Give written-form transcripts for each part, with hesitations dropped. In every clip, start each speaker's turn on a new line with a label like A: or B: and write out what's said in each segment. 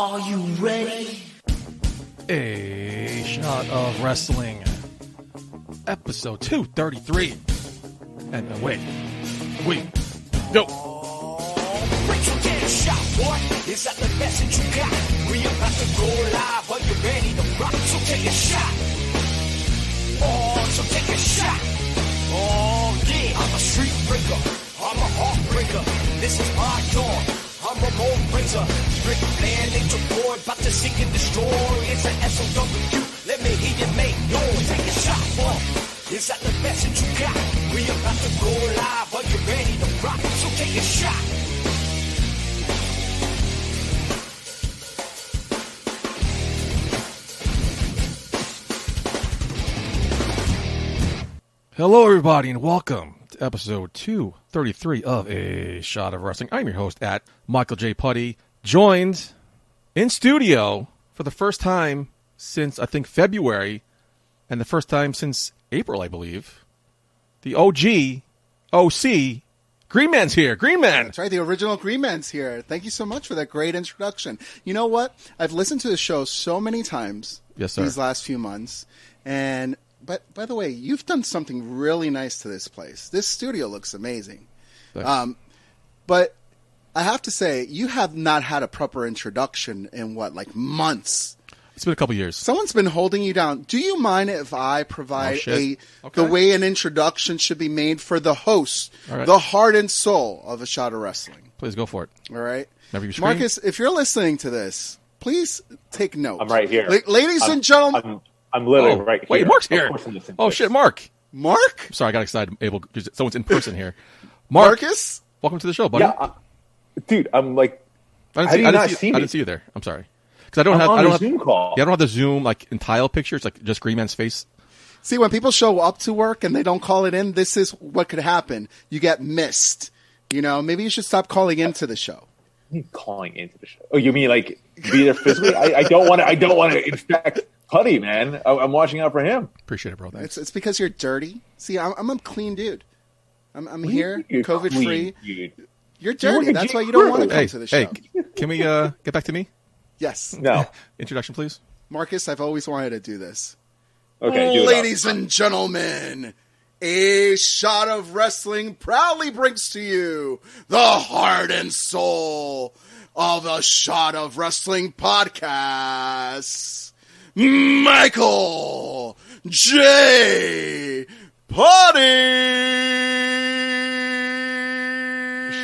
A: Are you ready?
B: A Shot of Wrestling, episode 233. And away we go.
A: Rachel, get a shot, boy. Is that the best that you got? We about to go live. Are you ready to rock? So take a shot. Oh, so take a shot. Oh, yeah. I'm a street breaker. I'm a heartbreaker. This is my dawn. I'm Ramon Razor. Strict fan, nature boy. About to seek and destroy. It's an SOW. Let me hear you make noise. Take a shot, boy. Is that the best that you got? We about to go live. Are you ready to rock? So take a shot.
B: Hello, everybody, and welcome to episode 233 of A Shot of Wrestling. I'm your host at Michael J. Putty, joined in studio for the first time since, I think, February, and the first time since April, I believe. The OC, Green Man's here. Green Man!
C: That's right, the original Green Man's here. Thank you so much for that great introduction. You know what? I've listened to the show so many times these last few months, and... But by the way, you've done something really nice to this place. This studio looks amazing. But I have to say, you have not had a proper introduction in months?
B: It's been a couple years.
C: Someone's been holding you down. Do you mind if I provide the way an introduction should be made for the host, the heart and soul of A Shot of Wrestling?
B: Please go for it.
C: All right.
B: Marcus,
C: if you're listening to this, please take note.
D: I'm right here.
C: Ladies and gentlemen.
D: I'm literally right here.
B: Wait, Mark's here. Oh, shit, Mark.
C: Mark?
B: I'm sorry, I got excited. Someone's in person here.
C: Marcus?
B: Welcome to the show, buddy.
D: Yeah, dude, I'm like,
B: I didn't see you there. I'm sorry. Because I don't have
D: Zoom call.
B: Yeah, I don't have the Zoom in tile picture. It's like just Green Man's face.
C: See, when people show up to work and they don't call it in, this is what could happen. You get missed. You know, maybe you should stop calling into the show.
D: Calling into the show? Oh, you mean like be there physically? I don't want to infect Putty, man. I'm watching out for him.
B: Appreciate it, bro. Thanks.
C: It's because you're dirty. See, I'm a clean dude. I'm here, COVID free. You're dirty. That's why you don't want to come to the show.
B: Hey, can we get back to me?
C: Yes.
D: No.
B: Introduction, please.
C: Marcus, I've always wanted to do this.
D: Okay.
C: Ladies and gentlemen, A Shot of Wrestling proudly brings to you the heart and soul of A Shot of Wrestling podcast. Michael J. Putty.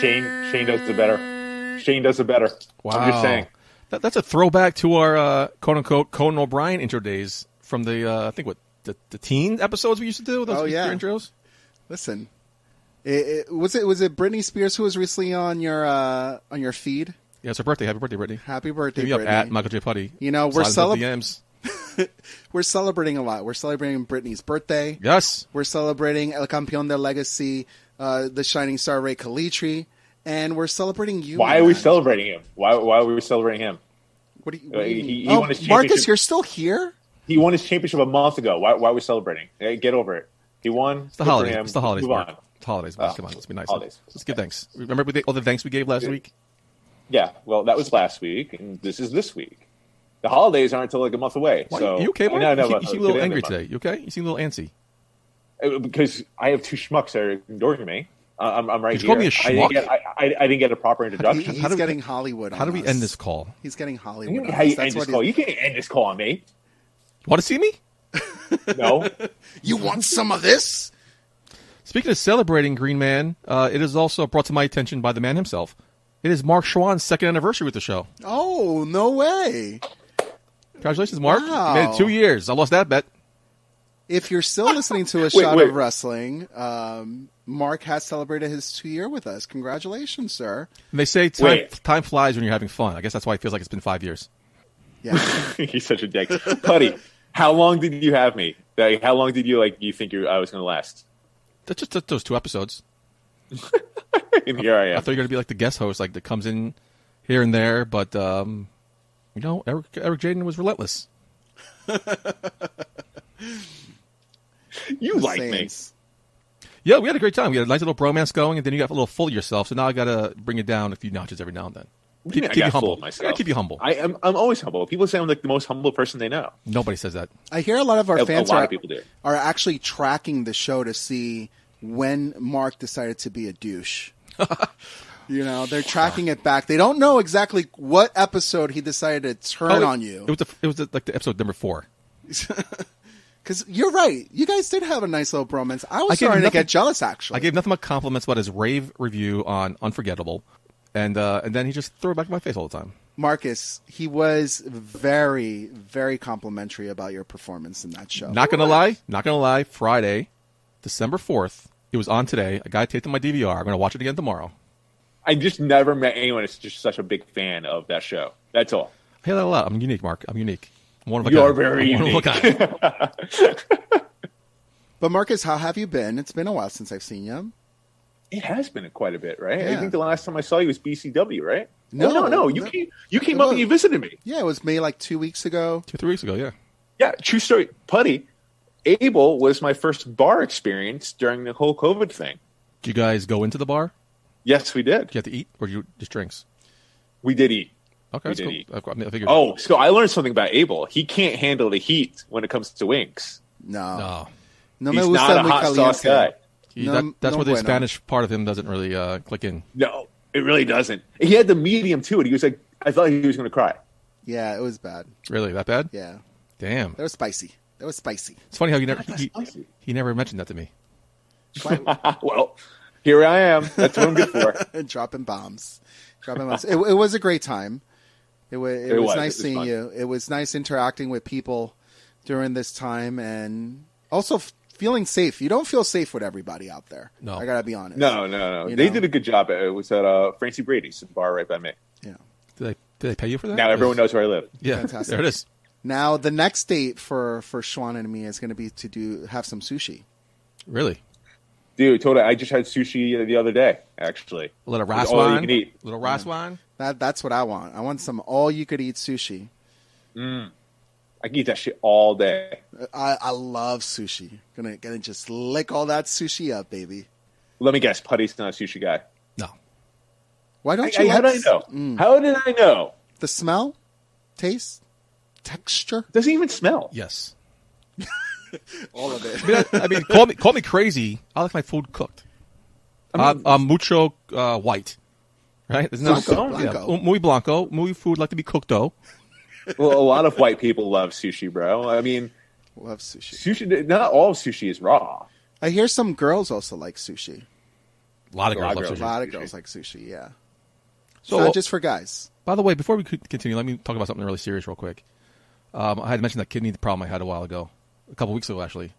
D: Shane does it better. Shane does it better.
B: Wow.
D: I'm just saying.
B: That's a throwback to our quote-unquote Conan O'Brien intro days from the, I think, the teen episodes we used to do? Those intros?
C: Listen, was it Britney Spears who was recently on your feed?
B: Yeah, it's her birthday. Happy birthday, Britney.
C: Happy birthday,
B: Hit me up
C: Britney.
B: at Michael J. Putty.
C: You know, we're celebrating a lot. We're celebrating Britney's birthday.
B: Yes.
C: We're celebrating El Campeón de Legacy, the Shining Star Ray Calitri, and we're celebrating you.
D: Why are we celebrating him? Why are we celebrating him?
C: What do you
D: he won his championship.
C: Marcus, you're still here?
D: He won his championship a month ago. Why are we celebrating? Hey, get over it. He won.
B: It's the holidays. It's the holidays,
D: Move
B: Mark.
D: on.
B: It's holidays, Mark. Come on, let's be nice.
D: Holidays.
B: Let's give thanks. Remember all the thanks we gave last week?
D: Yeah, well, that was last week, and this is this week. The holidays aren't until a month away.
B: Why,
D: so
B: you okay, Mark? You seem a little angry today.
D: Month.
B: You okay? You seem a little antsy.
D: Because I have two schmucks that are ignoring me. I'm right
B: you
D: here.
B: Call me a schmuck?
D: I didn't get a proper introduction.
C: He's getting Hollywood on
B: How do we
C: us.
B: end this call?
C: He's getting Hollywood
D: How you end this call? You can't end this call on me.
B: Want to see me?
D: No.
C: You want some of this?
B: Speaking of celebrating Green Man, it is also brought to my attention by the man himself. It is Mark Schwann's second anniversary with the show.
C: Oh, no way.
B: Congratulations, Mark.
C: Wow.
B: You made it 2 years. I lost that bet.
C: If you're still listening to A Shot of Wrestling, Mark has celebrated his 2 year with us. Congratulations, sir.
B: And they say time flies when you're having fun. I guess that's why it feels like it's been 5 years.
C: Yeah.
D: He's such a dick. Putty, how long did you have me? How long did you I was going to last?
B: That's just those 2 episodes.
D: And here I am.
B: I thought you were going to be like the guest host, that comes in here and there, but Eric Jaden was relentless.
D: You like me.
B: Yeah, we had a great time. We had a nice little bromance going, and then you got a little full of yourself, so now I got to bring it down a few notches every now and then. Keep you humble.
D: Myself.
B: Keep you humble.
D: I'm always humble. People say I'm like the most humble person they know.
B: Nobody says that.
C: I hear a lot of our fans
D: of people do.
C: Are actually tracking the show to see when Mark decided to be a douche. They're tracking it back. They don't know exactly what episode he decided to turn on you.
B: It was like the episode number 4.
C: Because you're right. You guys did have a nice little bromance. I was starting to get jealous, actually.
B: I gave nothing but compliments about his rave review on Unforgettable. And then he just threw it back in my face all the time.
C: Marcus, he was very, very complimentary about your performance in that show.
B: Not gonna lie. Friday, December 4th, it was on today. A guy taped on my DVR. I'm gonna watch it again tomorrow.
D: I just never met anyone that's just such a big fan of that show. That's all.
B: I hear that a lot. I'm unique, Mark. I'm unique.
D: You are very unique.
C: But Marcus, how have you been? It's been a while since I've seen you.
D: It has been quite a bit, right?
C: Yeah.
D: I think the last time I saw you was BCW, right?
C: No.
D: You came up and you visited me.
C: Yeah, it was May like 2 weeks ago.
B: 2-3 weeks ago, yeah.
D: Yeah, true story. Putty, Abel was my first bar experience during the whole COVID thing.
B: Did you guys go into the bar?
D: Yes, we did.
B: Did you have to eat, or just drinks?
D: We did eat.
B: Okay, that's cool.
D: Eat.
B: I figured.
D: Oh, so I learned something about Abel. He can't handle the heat when it comes to wings.
C: No.
D: He's not a hot sauce guy.
B: That's where the Spanish part of him doesn't really click in.
D: No, it really doesn't. He had the medium too, and he was like, I thought he was going to cry.
C: Yeah, it was bad.
B: Really, that bad?
C: Yeah.
B: Damn.
C: That was spicy. It's
B: funny how he never mentioned that to me.
D: Well, here I am. That's what I'm good for.
C: Dropping bombs. It was a great time. It was nice seeing you. It was nice interacting with people during this time, and also feeling safe. You don't feel safe with everybody out there.
B: No.
C: I gotta be honest.
D: No. They did a good job. It was at Francie Brady's, the bar right by me.
C: Yeah.
B: Did they pay you for that?
D: Now everyone knows where I live.
B: Yeah,
C: fantastic.
B: There it is.
C: Now the next date for Schwan and me is going to be to have some sushi.
B: Really?
D: Dude, totally. I just had sushi the other day, actually.
B: A little rice
D: all
B: wine.
D: You can eat.
B: Little rice wine.
C: That's what I want. I want some all-you-could-eat sushi.
D: I can eat that shit all day.
C: I love sushi. Gonna just lick all that sushi up, baby.
D: Let me guess, Putty's not a sushi guy.
B: No.
C: Why don't you?
D: How did I know? How did I know?
C: The smell, taste, texture.
D: Doesn't even smell.
B: Yes.
C: All of it.
B: I mean, call me crazy. I like my food cooked. Mucho white, right?
C: Blanco.
B: Muy blanco. Muy food like to be cooked though.
D: Well, a lot of white people love sushi, bro. I mean,
C: love sushi.
D: Sushi. Not all sushi is raw.
C: I hear some girls also like sushi.
B: A lot of girls love sushi.
C: A lot of girls like sushi. Yeah.
B: So
C: not just for guys.
B: By the way, before we continue, let me talk about something really serious real quick. I had mentioned that kidney problem I had a while ago, a couple weeks ago actually.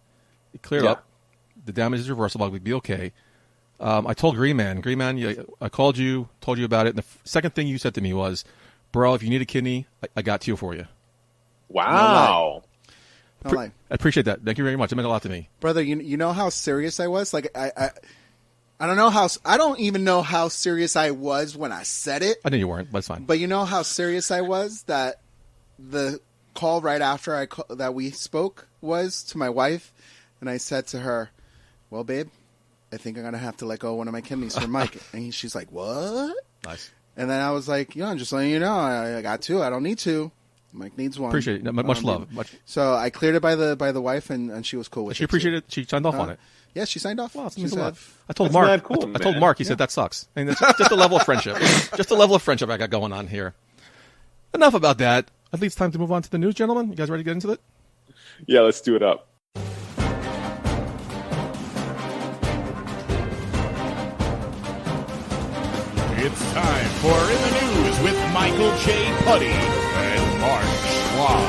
B: It cleared up. The damage is reversible. I'll be okay. I told Green Man, I called you, told you about it. And the second thing you said to me was, bro, if you need a kidney, I got two for you.
D: Wow.
C: No lie.
B: I appreciate that. Thank you very much. It meant a lot to me.
C: Brother, you know how serious I was? Like, I don't even know how serious I was when I said it.
B: I knew you weren't, but it's fine.
C: But you know how serious I was that the call right after that we spoke was to my wife, and I said to her, well, babe, I think I'm going to have to let go of one of my kidneys for Mike. And she's like, what?
B: Nice.
C: And then I was like, I'm just letting you know, I got two. I don't need two. Mike needs one.
B: Appreciate it. Much love.
C: So I cleared it by the wife, and she was cool with it.
B: She appreciated it. She signed off on it.
C: Yeah, she signed off.
B: Wow,
C: she said,
B: I told Mark.
D: Cool,
B: I told Mark. He said that sucks. I mean, it's just a level of friendship. Just a level of friendship I got going on here. Enough about that. I think it's time to move on to the news, gentlemen. You guys ready to get into it?
D: Yeah, let's do it up.
E: It's time for In the News with Michael J. Putty and Mark Schwab.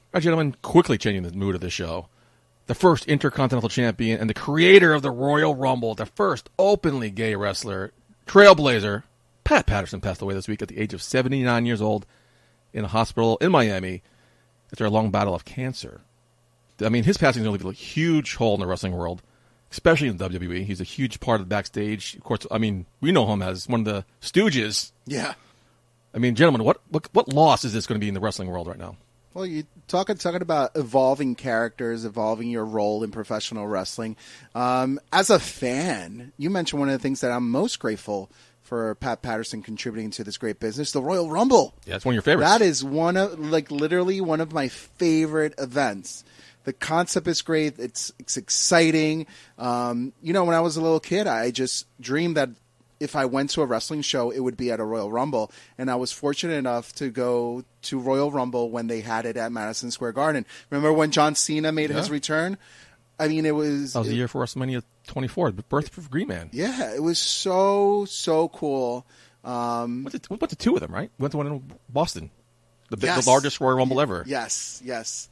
B: All right, gentlemen, quickly changing the mood of the show. The first Intercontinental Champion and the creator of the Royal Rumble, the first openly gay wrestler, trailblazer, Pat Patterson passed away this week at the age of 79 years old in a hospital in Miami after a long battle of cancer. I mean, his passing is going to leave a huge hole in the wrestling world, especially in WWE. He's a huge part of the backstage. Of course, I mean, we know him as one of the Stooges.
C: Yeah.
B: I mean, gentlemen, what loss is this going to be in the wrestling world right now?
C: Well, you talking about evolving characters, evolving your role in professional wrestling. As a fan, you mentioned one of the things that I'm most grateful for Pat Patterson contributing to this great business, the Royal Rumble.
B: Yeah, it's one of your favorites.
C: That is literally one of my favorite events. The concept is great. It's exciting. When I was a little kid, I just dreamed that if I went to a wrestling show, it would be at a Royal Rumble. And I was fortunate enough to go to Royal Rumble when they had it at Madison Square Garden. Remember when John Cena made his return? I mean, it was...
B: That was the year for WrestleMania 24, the birth of Green Man.
C: Yeah, it was so cool.
B: Went to two of them, right? Went to one in Boston. The largest Royal Rumble ever.
C: Yes.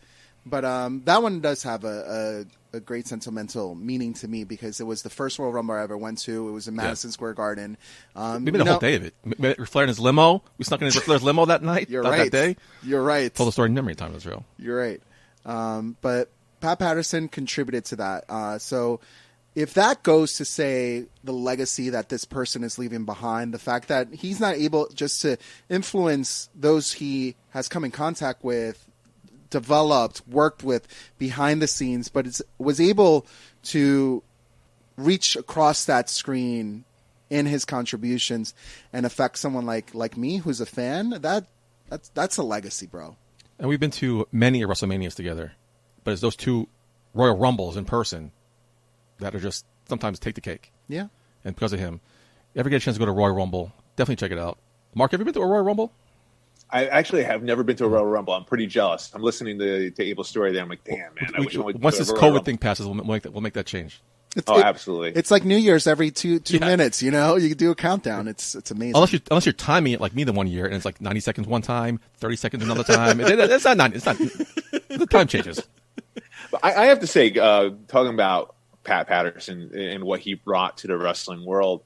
C: But that one does have a great sentimental meaning to me because it was the first Royal Rumble I ever went to. It was in Madison Square Garden.
B: We made a whole day of it. Ric Flair in his limo. We snuck in Ric Flair's limo that night.
C: You're right.
B: That day.
C: You're right.
B: Told the story many times. It was real.
C: You're right. But Pat Patterson contributed to that. So if that goes to say the legacy that this person is leaving behind, the fact that he's not able just to influence those he has come in contact with, developed, worked with behind the scenes, but was able to reach across that screen in his contributions and affect someone like me who's a fan, that's a legacy, bro.
B: And we've been to many WrestleManias together, but it's those two Royal Rumbles in person that are just sometimes take the cake.
C: Yeah.
B: And because of him, if you ever get a chance to go to Royal Rumble, definitely check it out. Mark, have you been to a Royal Rumble?
D: I actually have never been to a Royal Rumble. I'm pretty jealous. I'm listening to Abel's story there. I'm like, damn, man. I wish I would.
B: Once this COVID thing passes, we'll make that change.
D: Absolutely.
C: It's like New Year's every two minutes. You can do a countdown. It's amazing.
B: Unless you're timing it like me the one year, and it's like 90 seconds one time, 30 seconds another time. It's not. The time changes.
D: But I have to say, talking about Pat Patterson and what he brought to the wrestling world.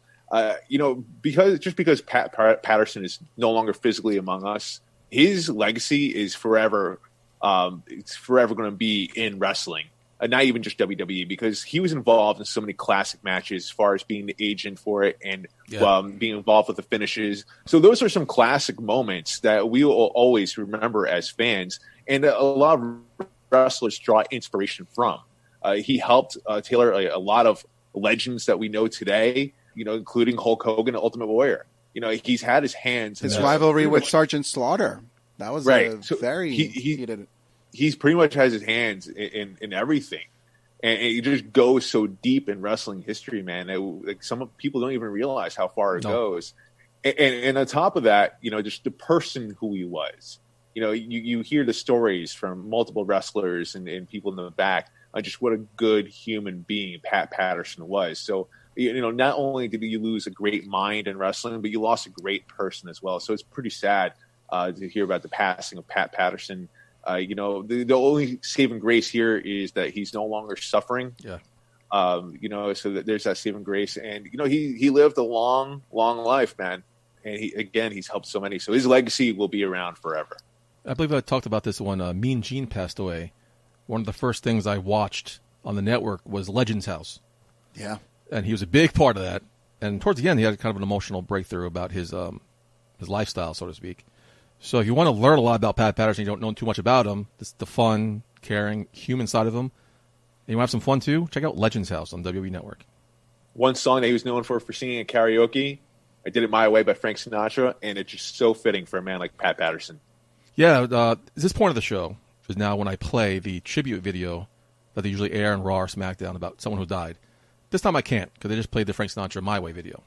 D: Because Pat Patterson is no longer physically among us, his legacy is forever. It's forever going to be in wrestling, not even just WWE, because he was involved in so many classic matches as far as being the agent for it and being involved with the finishes. So those are some classic moments that we will always remember as fans, and a lot of wrestlers draw inspiration from. He helped tailor a lot of legends that we know today. Including Hulk Hogan and Ultimate Warrior. He's had his hands.
C: His rivalry with Sergeant Slaughter. That was very heated.
D: He's pretty much has his hands in everything. And it just goes so deep in wrestling history, man. Some people don't even realize how far it goes. And on top of that, just the person who he was. You hear the stories from multiple wrestlers and people in the back on just what a good human being Pat Patterson was. So, not only did you lose a great mind in wrestling, but you lost a great person as well. So it's pretty sad to hear about the passing of Pat Patterson. The only saving grace here is that he's no longer suffering.
B: Yeah.
D: So that there's that saving grace. And, he lived a long, long life, man. And he's helped so many. So his legacy will be around forever.
B: I believe I talked about this when Mean Gene passed away. One of the first things I watched on the network was Legends House.
C: Yeah.
B: And he was a big part of that. And towards the end, he had kind of an emotional breakthrough about his lifestyle, so to speak. So if you want to learn a lot about Pat Patterson, you don't know too much about him, the fun, caring, human side of him, and you want to have some fun too, check out Legends House on WWE Network.
D: One song that he was known for singing at karaoke, I Did It My Way by Frank Sinatra, and it's just so fitting for a man like Pat Patterson.
B: Yeah, this point of the show is now when I play the tribute video that they usually air on Raw or SmackDown about someone who died. This time I can't because they just played the Frank Sinatra My Way video.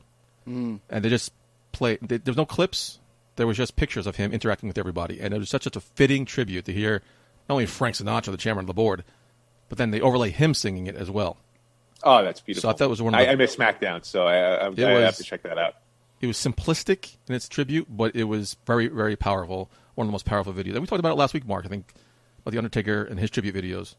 B: And they just played. There was no clips. There was just pictures of him interacting with everybody. And it was such a fitting tribute to hear not only Frank Sinatra, the chairman of the board, but then they overlay him singing it as well.
D: Oh, that's beautiful.
B: So I thought it was one of the,
D: I miss SmackDown, so I have to check that out.
B: It was simplistic in its tribute, but it was very, very powerful. One of the most powerful videos. And we talked about it last week, Mark, I think, about The Undertaker and his tribute videos.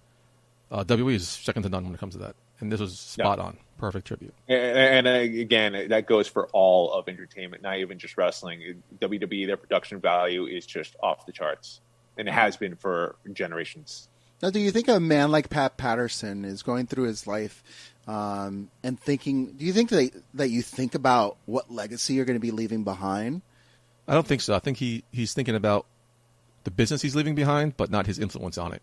B: WWE is second to none when it comes to that. And this was spot on. Perfect tribute.
D: And again, that goes for all of entertainment, not even just wrestling. WWE, their production value is just off the charts. And it has been for generations.
C: Now, do you think a man like Pat Patterson is going through his life and thinking, do you think that you think about what legacy you're going to be leaving behind?
B: I don't think so. I think he's thinking about the business he's leaving behind, but not his influence on it.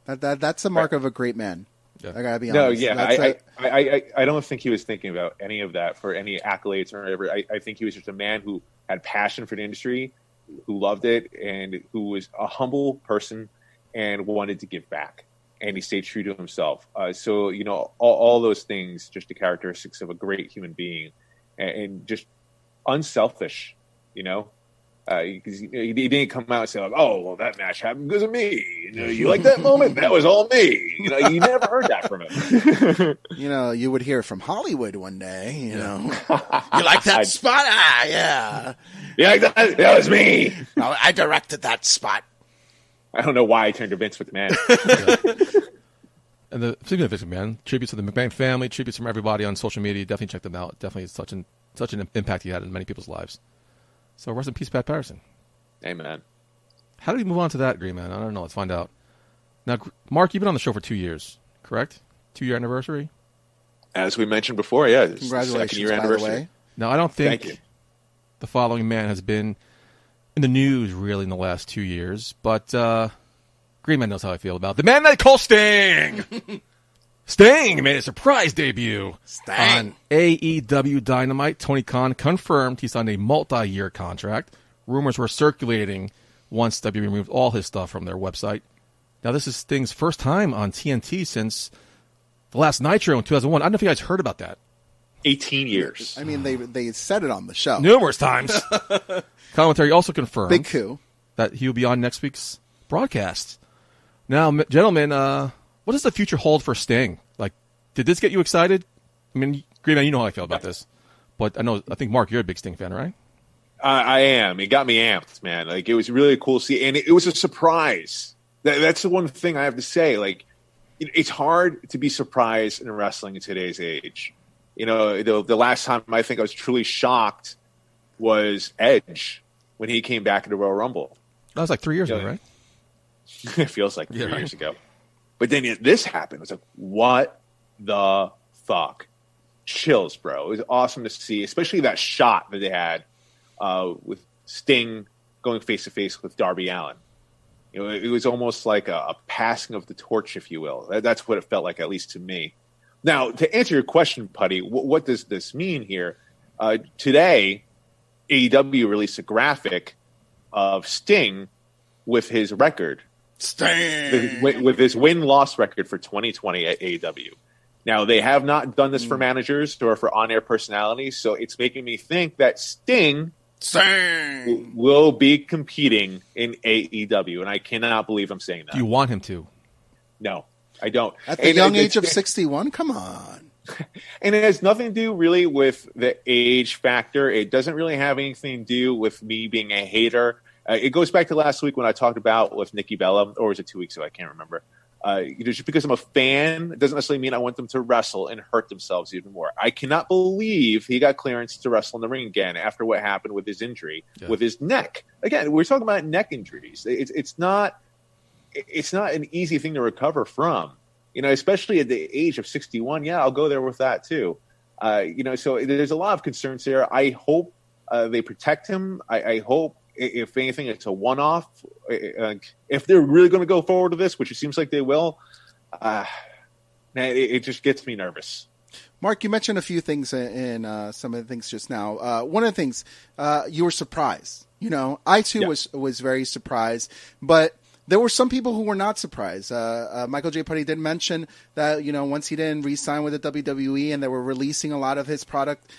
C: That's the mark of a great man. I gotta be
D: no,
C: honest.
D: yeah, I don't think he was thinking about any of that for any accolades or whatever. I think he was just a man who had passion for the industry, who loved it, and who was a humble person and wanted to give back. And he stayed true to himself. So, you know, all those things, just the characteristics of a great human being, and just unselfish, you know. Because he didn't come out and say, like, "Oh, well, that match happened because of me." You know, you like that moment? That was all me. You know, you never heard that from him.
C: You know, you would hear from Hollywood one day. You know, you like that spot? Ah, yeah.
D: Yeah, that was me.
C: No, I directed that spot.
D: I don't know why I turned to Vince McMahon.
B: And speaking of Vince McMahon, tributes to the McMahon family, tributes from everybody on social media. Definitely check them out. Definitely such an impact he had in many people's lives. So rest in peace, Pat Patterson.
D: Amen.
B: How do we move on to that, Green Man? I don't know. Let's find out. Now, Mark, you've been on the show for 2 years, correct? 2-year anniversary?
D: As we mentioned before, yeah.
C: Congratulations,
D: second-year
C: anniversary. By the way.
B: Now, I don't think
D: Thank you.
B: the following man has been in the news really in the last 2 years, but Green Man knows how I feel about the man they call Sting. Sting made a surprise debut on AEW Dynamite. Tony Khan confirmed he signed a multi-year contract. Rumors were circulating once WWE removed all his stuff from their website. Now, this is Sting's first time on TNT since the last Nitro in 2001. I don't know if you guys heard about that.
D: 18 years.
C: I mean, they said it on the show
B: Numerous times. Commentary also confirmed
C: Big coup.
B: that he will be on next week's broadcast. Now, gentlemen, what does the future hold for Sting? Like, did this get you excited? I mean, Green Man, you know how I feel about this. But I think, Mark, you're a big Sting fan, right?
D: I am. It got me amped, man. Like, it was really cool to see. And it was a surprise. That's the one thing I have to say. Like, it's hard to be surprised in wrestling in today's age. You know, the last time I think I was truly shocked was Edge when he came back in the Royal Rumble.
B: That was like 3 years ago, right?
D: It feels like 3 years ago. But then this happened. It was like, what the fuck? Chills, bro. It was awesome to see, especially that shot that they had with Sting going face-to-face with Darby Allin. You know, it was almost like a passing of the torch, if you will. That's what it felt like, at least to me. Now, to answer your question, Putty, what does this mean here? Today, AEW released a graphic of Sting with his record.
C: Sting!
D: With his win-loss record for 2020 at AEW. Now, they have not done this for managers or for on-air personalities, so it's making me think that Sting will be competing in AEW, and I cannot believe I'm saying that.
B: Do you want him to?
D: No, I don't.
C: At the young age of 61? Come on.
D: And it has nothing to do really with the age factor. It doesn't really have anything to do with me being a hater. It goes back to last week when I talked about with Nikki Bella, or was it 2 weeks ago? I can't remember. Just because I'm a fan, it doesn't necessarily mean I want them to wrestle and hurt themselves even more. I cannot believe he got clearance to wrestle in the ring again after what happened with his injury with his neck. Again, we're talking about neck injuries. It's not an easy thing to recover from. You know, especially at the age of 61. Yeah, I'll go there with that too. So there's a lot of concerns there. I hope they protect him. I hope, if anything, it's a one-off. If they're really going to go forward with this, which it seems like they will, man, it just gets me nervous.
C: Mark, you mentioned a few things in some of the things just now. One of the things, you were surprised. You know, I too was very surprised, but there were some people who were not surprised. Michael J. Putty did mention that, you know, once he didn't re-sign with the WWE and they were releasing a lot of his product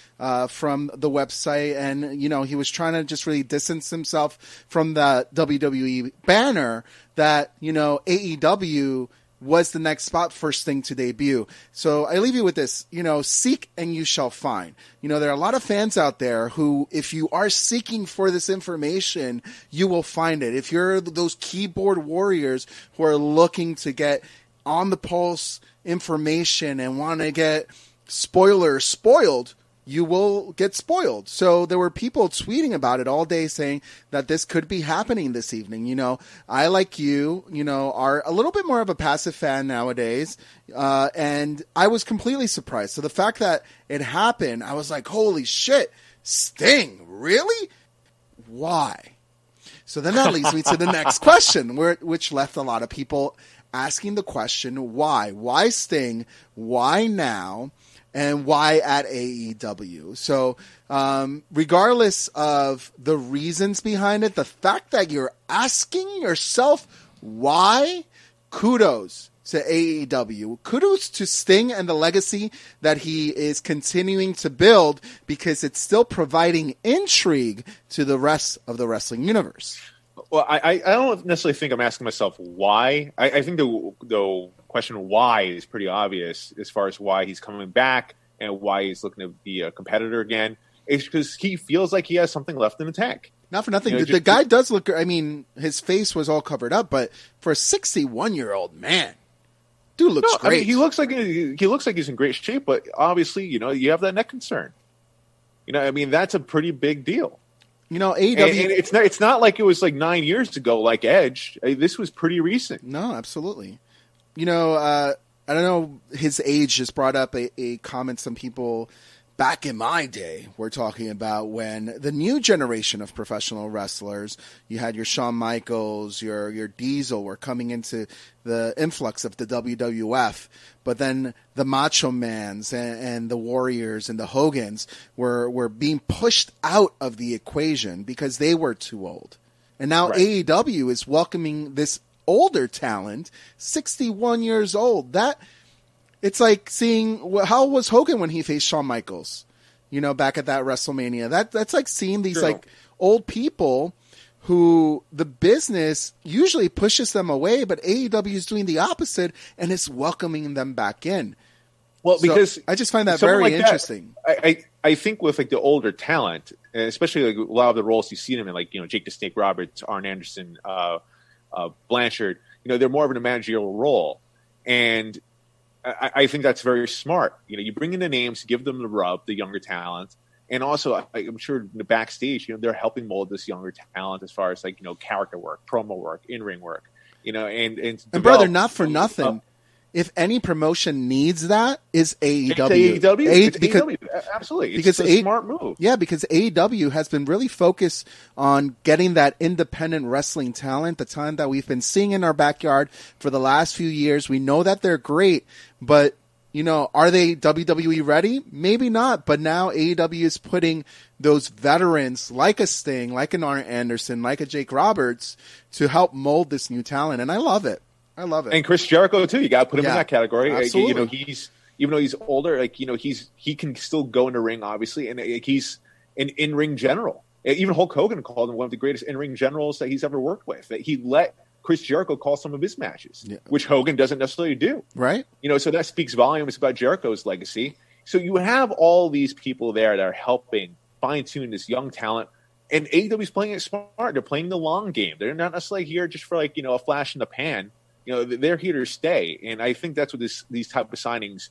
C: from the website, and, you know, he was trying to just really distance himself from the WWE banner, that, you know, AEW was the next spot for Sting to debut. So I leave you with this, you know, seek and you shall find. You know, there are a lot of fans out there who, if you are seeking for this information, you will find it. If you're those keyboard warriors who are looking to get on the pulse information and want to get spoilers spoiled, you will get spoiled. So there were people tweeting about it all day saying that this could be happening this evening. You know, I, like you know, are a little bit more of a passive fan nowadays. And I was completely surprised. So the fact that it happened, I was like, holy shit, Sting, really? Why? So then that leads me to the next question, which left a lot of people asking the question, why? Why Sting? Why now? And why at AEW? So regardless of the reasons behind it, the fact that you're asking yourself why, kudos to AEW. Kudos to Sting and the legacy that he is continuing to build, because it's still providing intrigue to the rest of the wrestling universe.
D: Well, I don't necessarily think I'm asking myself why. I think the question why is pretty obvious as far as why he's coming back and why he's looking to be a competitor again. It's because he feels like he has something left in the tank.
C: Not for nothing. The guy does look, I mean, his face was all covered up, but for a 61-year-old man, dude looks great. I mean,
D: he looks like he's in great shape, but obviously, you have that neck concern. I mean, that's a pretty big deal. AEW, and it's not like it was like 9 years ago, like Edge. This was pretty recent.
C: No, absolutely. I don't know. His age just brought up a comment some people back in my day were talking about, when the new generation of professional wrestlers, you had your Shawn Michaels, your Diesel, were coming into the influx of the WWF, but then the Macho Mans and the Warriors and the Hogans were being pushed out of the equation because they were too old. And now AEW is welcoming this older talent, 61 years old. It's like seeing, how was Hogan when he faced Shawn Michaels, back at that WrestleMania. That's like seeing these like old people who the business usually pushes them away, but AEW is doing the opposite and it's welcoming them back in.
D: Well, because
C: I just find that very interesting.
D: I think with like the older talent, especially like a lot of the roles you see them in, like Jake the Snake Roberts, Arn Anderson, Blanchard, they're more of a managerial role, and I think that's very smart. You bring in the names, give them the rub, the younger talent, and also I'm sure in the backstage, they're helping mold this younger talent as far as like character work, promo work, in-ring work, and
C: brother, not for nothing. If any promotion needs that, is AEW.
D: It's AEW. Because, AEW. Absolutely. It's a smart move.
C: Yeah, because AEW has been really focused on getting that independent wrestling talent, the talent that we've been seeing in our backyard for the last few years. We know that they're great, but, are they WWE ready? Maybe not, but now AEW is putting those veterans like a Sting, like an Arn Anderson, like a Jake Roberts to help mold this new talent, and I love it. I love it.
D: And Chris Jericho too. You got to put him in that category.
C: Absolutely.
D: He's, even though he's older, he can still go in the ring, obviously, and he's an in-ring general. Even Hulk Hogan called him one of the greatest in-ring generals that he's ever worked with. That he let Chris Jericho call some of his matches, which Hogan doesn't necessarily do.
C: Right.
D: So that speaks volumes about Jericho's legacy. So you have all these people there that are helping fine-tune this young talent. And AEW's playing it smart. They're playing the long game. They're not necessarily here just for a flash in the pan. They're here to stay, and I think that's what these type of signings,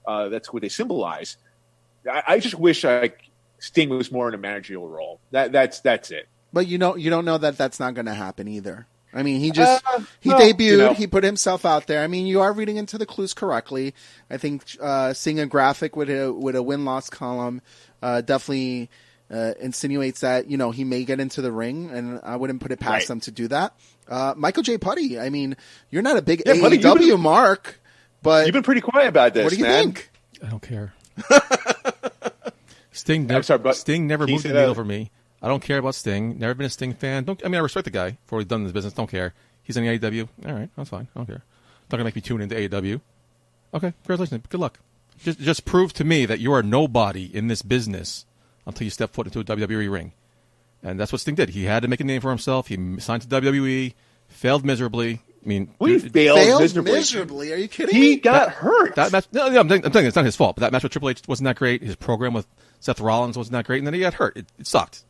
D: that's what they symbolize. I just wish Sting was more in a managerial role. That's it.
C: But you don't know that that's not going to happen either. I mean, he debuted, he put himself out there. I mean, you are reading into the clues correctly. I think seeing a graphic with a win-loss column definitely insinuates that he may get into the ring, and I wouldn't put it past them to do that. Michael J. Putty, I mean, you're not a big AEW mark, but
D: you've been pretty quiet about this.
C: What do you think?
B: I don't care. Sting never moved the needle for me. I don't care about Sting. Never been a Sting fan. I respect the guy for what he's done in this business. Don't care. He's in AEW. All right, that's fine. I don't care. Not gonna make me tune into AEW. Okay, congratulations. Good luck. Just prove to me that you are nobody in this business until you step foot into a WWE ring. And that's what Sting did. He had to make a name for himself. He signed to WWE, failed miserably. I mean,
C: he failed miserably. Are you kidding me?
D: He got hurt.
B: That match, no, I'm telling it's not his fault. But that match with Triple H wasn't that great. His program with Seth Rollins wasn't that great, and then he got hurt. It sucked.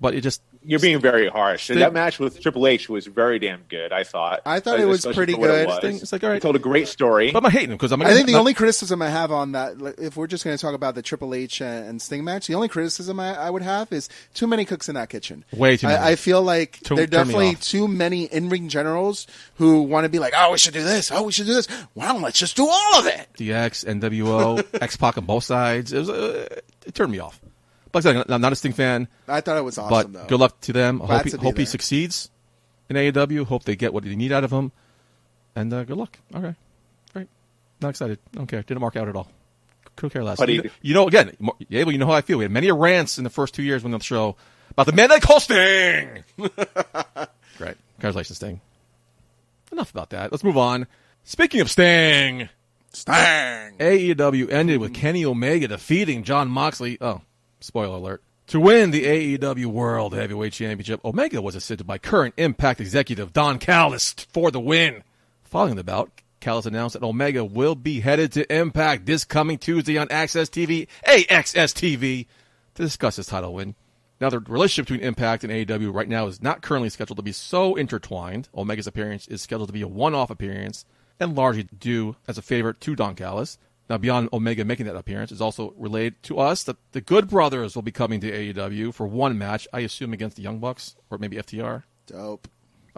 B: But it just...
D: You're being very harsh. That match with Triple H was very damn good, I thought.
C: I thought it was pretty good.
B: It's like, all right.
D: He told a great story.
B: But I'm hating him because
C: I think the only criticism I have on that, if we're just going to talk about the Triple H and Sting match, the only criticism I would have is too many cooks in that kitchen.
B: Way too many.
C: I feel like there are definitely too many in-ring generals who want to be like, oh, we should do this. Oh, we should do this. Well, let's just do all of it.
B: DX, NWO, X-Pac on both sides. It turned me off. But like I said, I'm not a Sting fan.
C: I thought it was awesome,
B: but good luck to them. Hope he succeeds in AEW. Hope they get what they need out of him. And good luck. Okay. Great. Not excited. Don't care. Didn't mark out at all. Could care less.
D: But
B: again, you know how I feel. We had many rants in the first 2 years when the show about the man they call Sting. Great. Congratulations, Sting. Enough about that. Let's move on. Speaking of Sting. AEW ended with Kenny Omega defeating Jon Moxley. Oh, spoiler alert. To win the AEW World Heavyweight Championship, Omega was assisted by current Impact executive Don Callis for the win. Following the bout, Callis announced that Omega will be headed to Impact this coming Tuesday on AXS TV, to discuss his title win. Now, the relationship between Impact and AEW right now is not currently scheduled to be so intertwined. Omega's appearance is scheduled to be a one-off appearance and largely due as a favor to Don Callis. Now, beyond Omega making that appearance, it's also relayed to us that the Good Brothers will be coming to AEW for one match, I assume against the Young Bucks or maybe FTR.
C: Dope.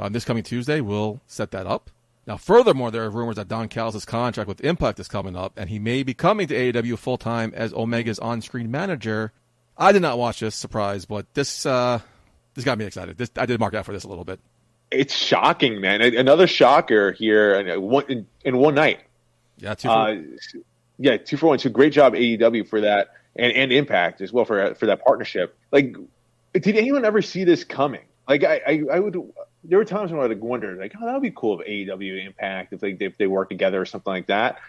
B: This coming Tuesday, we'll set that up. Now, furthermore, there are rumors that Don Callis' contract with Impact is coming up, and he may be coming to AEW full-time as Omega's on-screen manager. I did not watch this, surprise, but this got me excited. I did mark out for this a little bit.
D: It's shocking, man. Another shocker here in one night.
B: Yeah, 2 for
D: 2 for 1. So great job AEW for that, and Impact as well for that partnership. Like, did anyone ever see this coming? Like, I would. There were times when I would wonder, like, oh, that would be cool if AEW and Impact if they work together or something like that.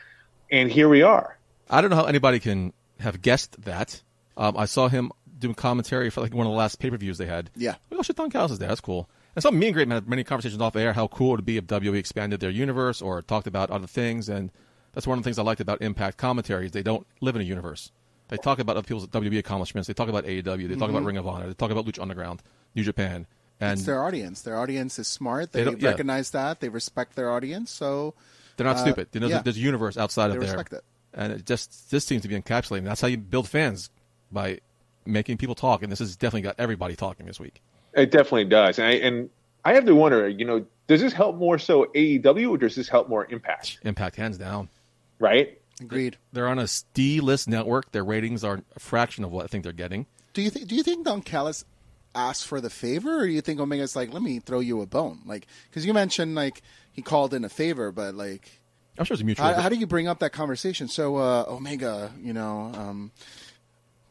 D: And here we are.
B: I don't know how anybody can have guessed that. I saw him doing commentary for like one of the last pay-per-views they had.
C: Yeah.
B: Oh shit, Don Callis is there. That's cool. And so me and Great had many conversations off air how cool it would be if WWE expanded their universe or talked about other things. And that's one of the things I liked about Impact commentary is they don't live in a universe. They talk about other people's WWE accomplishments. They talk about AEW. They talk about Ring of Honor. They talk about Lucha Underground, New Japan. And
C: it's their audience. Their audience is smart. They recognize that. They respect their audience. So
B: they're not stupid. They know there's a universe outside of there.
C: They respect it.
B: And this seems to be encapsulating. That's how you build fans, by making people talk. And this has definitely got everybody talking this week.
D: It definitely does. And I have to wonder, does this help more so AEW or does this help more Impact?
B: Impact, hands down.
D: Right?
C: Agreed.
B: They're on a D-list network. Their ratings are a fraction of what I think they're getting.
C: Do you think Don Callis asked for the favor, or do you think Omega's like, let me throw you a bone? Like, because you mentioned like he called in a favor, but like,
B: I'm sure it's a mutual.
C: How do you bring up that conversation? So Omega,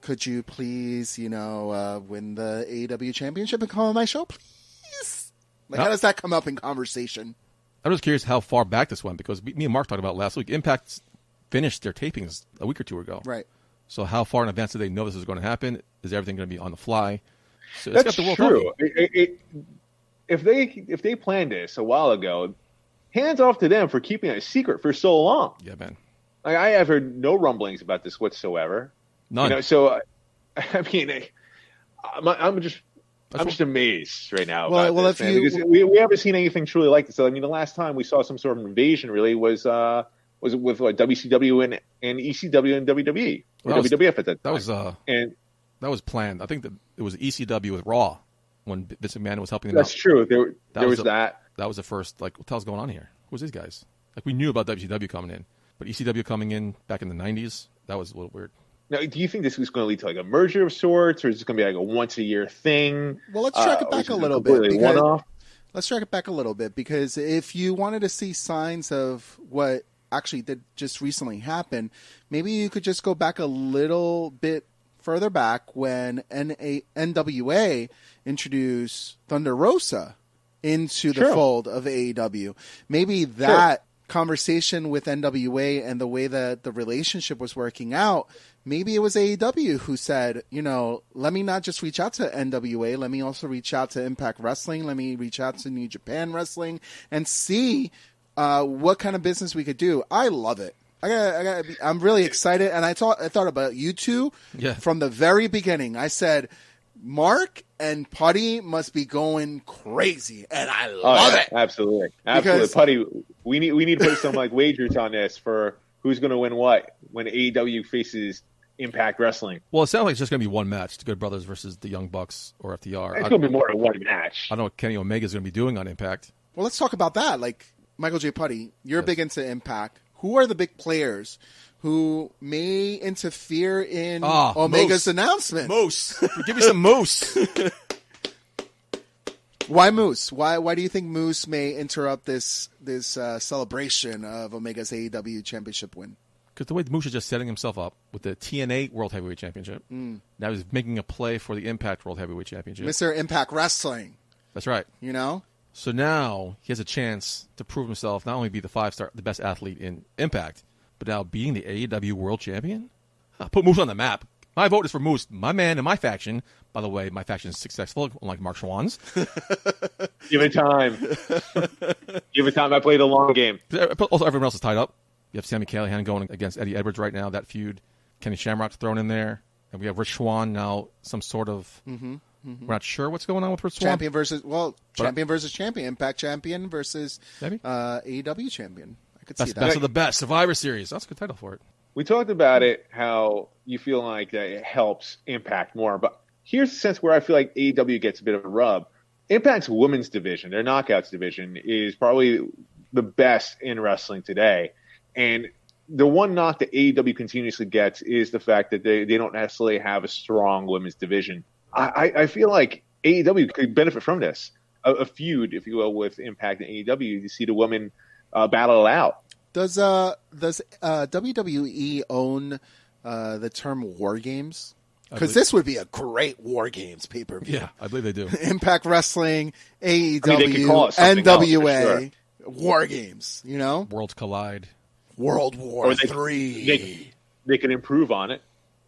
C: could you please, win the AEW championship and come on my show, please? Like, how does that come up in conversation?
B: I'm just curious how far back this went, because me and Mark talked about it last week. Impact finished their tapings a week or two ago.
C: Right.
B: So how far in advance do they know this is going to happen? Is everything going to be on the fly? So
D: that's true. If they planned this a while ago, hands off to them for keeping it a secret for so long.
B: Yeah, man.
D: I have heard no rumblings about this whatsoever.
B: None.
D: So I mean, I'm just amazed right now.
C: Well,
D: about this, because we haven't seen anything truly like this. So, I mean, the last time we saw some sort of invasion really was with WCW and ECW and WWE or WWF at that time.
B: That was planned. I think that it was ECW with Raw when Vince McMahon was helping them
D: That's
B: out.
D: True. There was that.
B: That was the first, like, what the hell's going on here? Who's these guys? Like, we knew about WCW coming in, but ECW coming in back in the 90s, that was a little weird.
D: Now, do you think this is going to lead to like a merger of sorts, or is this going to be like a once-a-year thing?
C: Well, let's track it back a little bit. Let's track it back a little bit, because if you wanted to see signs of what actually did just recently happen, maybe you could just go back a little bit further back when NWA introduced Thunder Rosa into the fold of AEW. Maybe that conversation with NWA and the way that the relationship was working out, maybe it was AEW who said, let me not just reach out to NWA, let me also reach out to Impact Wrestling, let me reach out to New Japan Wrestling and see what kind of business we could do. I love it. I'm really excited, and I thought about you two from the very beginning. I said, Mark and Putty must be going crazy, and I love it.
D: Absolutely. Putty, we need to put some like wagers on this for who's going to win what when AEW faces Impact Wrestling.
B: Well, it sounds like it's just going to be one match: the Good Brothers versus the Young Bucks or FTR.
D: It's going to be more than one match.
B: I don't know what Kenny Omega is going to be doing on Impact.
C: Well, let's talk about that. Like, Michael J. Putty, you're big into Impact. Who are the big players who may interfere in Omega's announcement?
B: Moose. Give me some Moose.
C: Why Moose? Why do you think Moose may interrupt this celebration of Omega's AEW championship win?
B: Because the way Moose is just setting himself up with the TNA World Heavyweight Championship. Now he's making a play for the Impact World Heavyweight Championship.
C: Mr. Impact Wrestling.
B: That's right.
C: You know?
B: So now he has a chance to prove himself, not only be the 5-star, the best athlete in Impact, but now being the AEW World Champion? Put Moose on the map. My vote is for Moose, my man in my faction. By the way, my faction is successful, unlike Mark Schwann's.
D: Give it time. Give it time. I played a long game.
B: Also, everyone else is tied up. You have Sami Callihan going against Eddie Edwards right now. That feud. Kenny Shamrock's thrown in there. And we have Rich Swann now, some sort of... We're not sure what's going on with Rich Swann.
C: Champion versus champion. Impact champion versus AEW champion. I could see that.
B: Best of the best. Survivor Series. That's a good title for it.
D: We talked about it, how you feel like it helps Impact more. But here's the sense where I feel like AEW gets a bit of a rub. Impact's women's division, their knockouts division, is probably the best in wrestling today. And the one knock that AEW continuously gets is the fact that they don't necessarily have a strong women's division. I feel like AEW could benefit from this. A feud, if you will, with Impact and AEW to see the women battle it out.
C: Does WWE own the term War Games? Because this would be a great War Games pay-per-view.
B: Yeah, I believe they do.
C: Impact Wrestling, AEW,
D: they could call it
C: NWA,
D: else, sure.
C: War Games, you know?
B: Worlds collide.
C: World War III.
D: They can improve on it.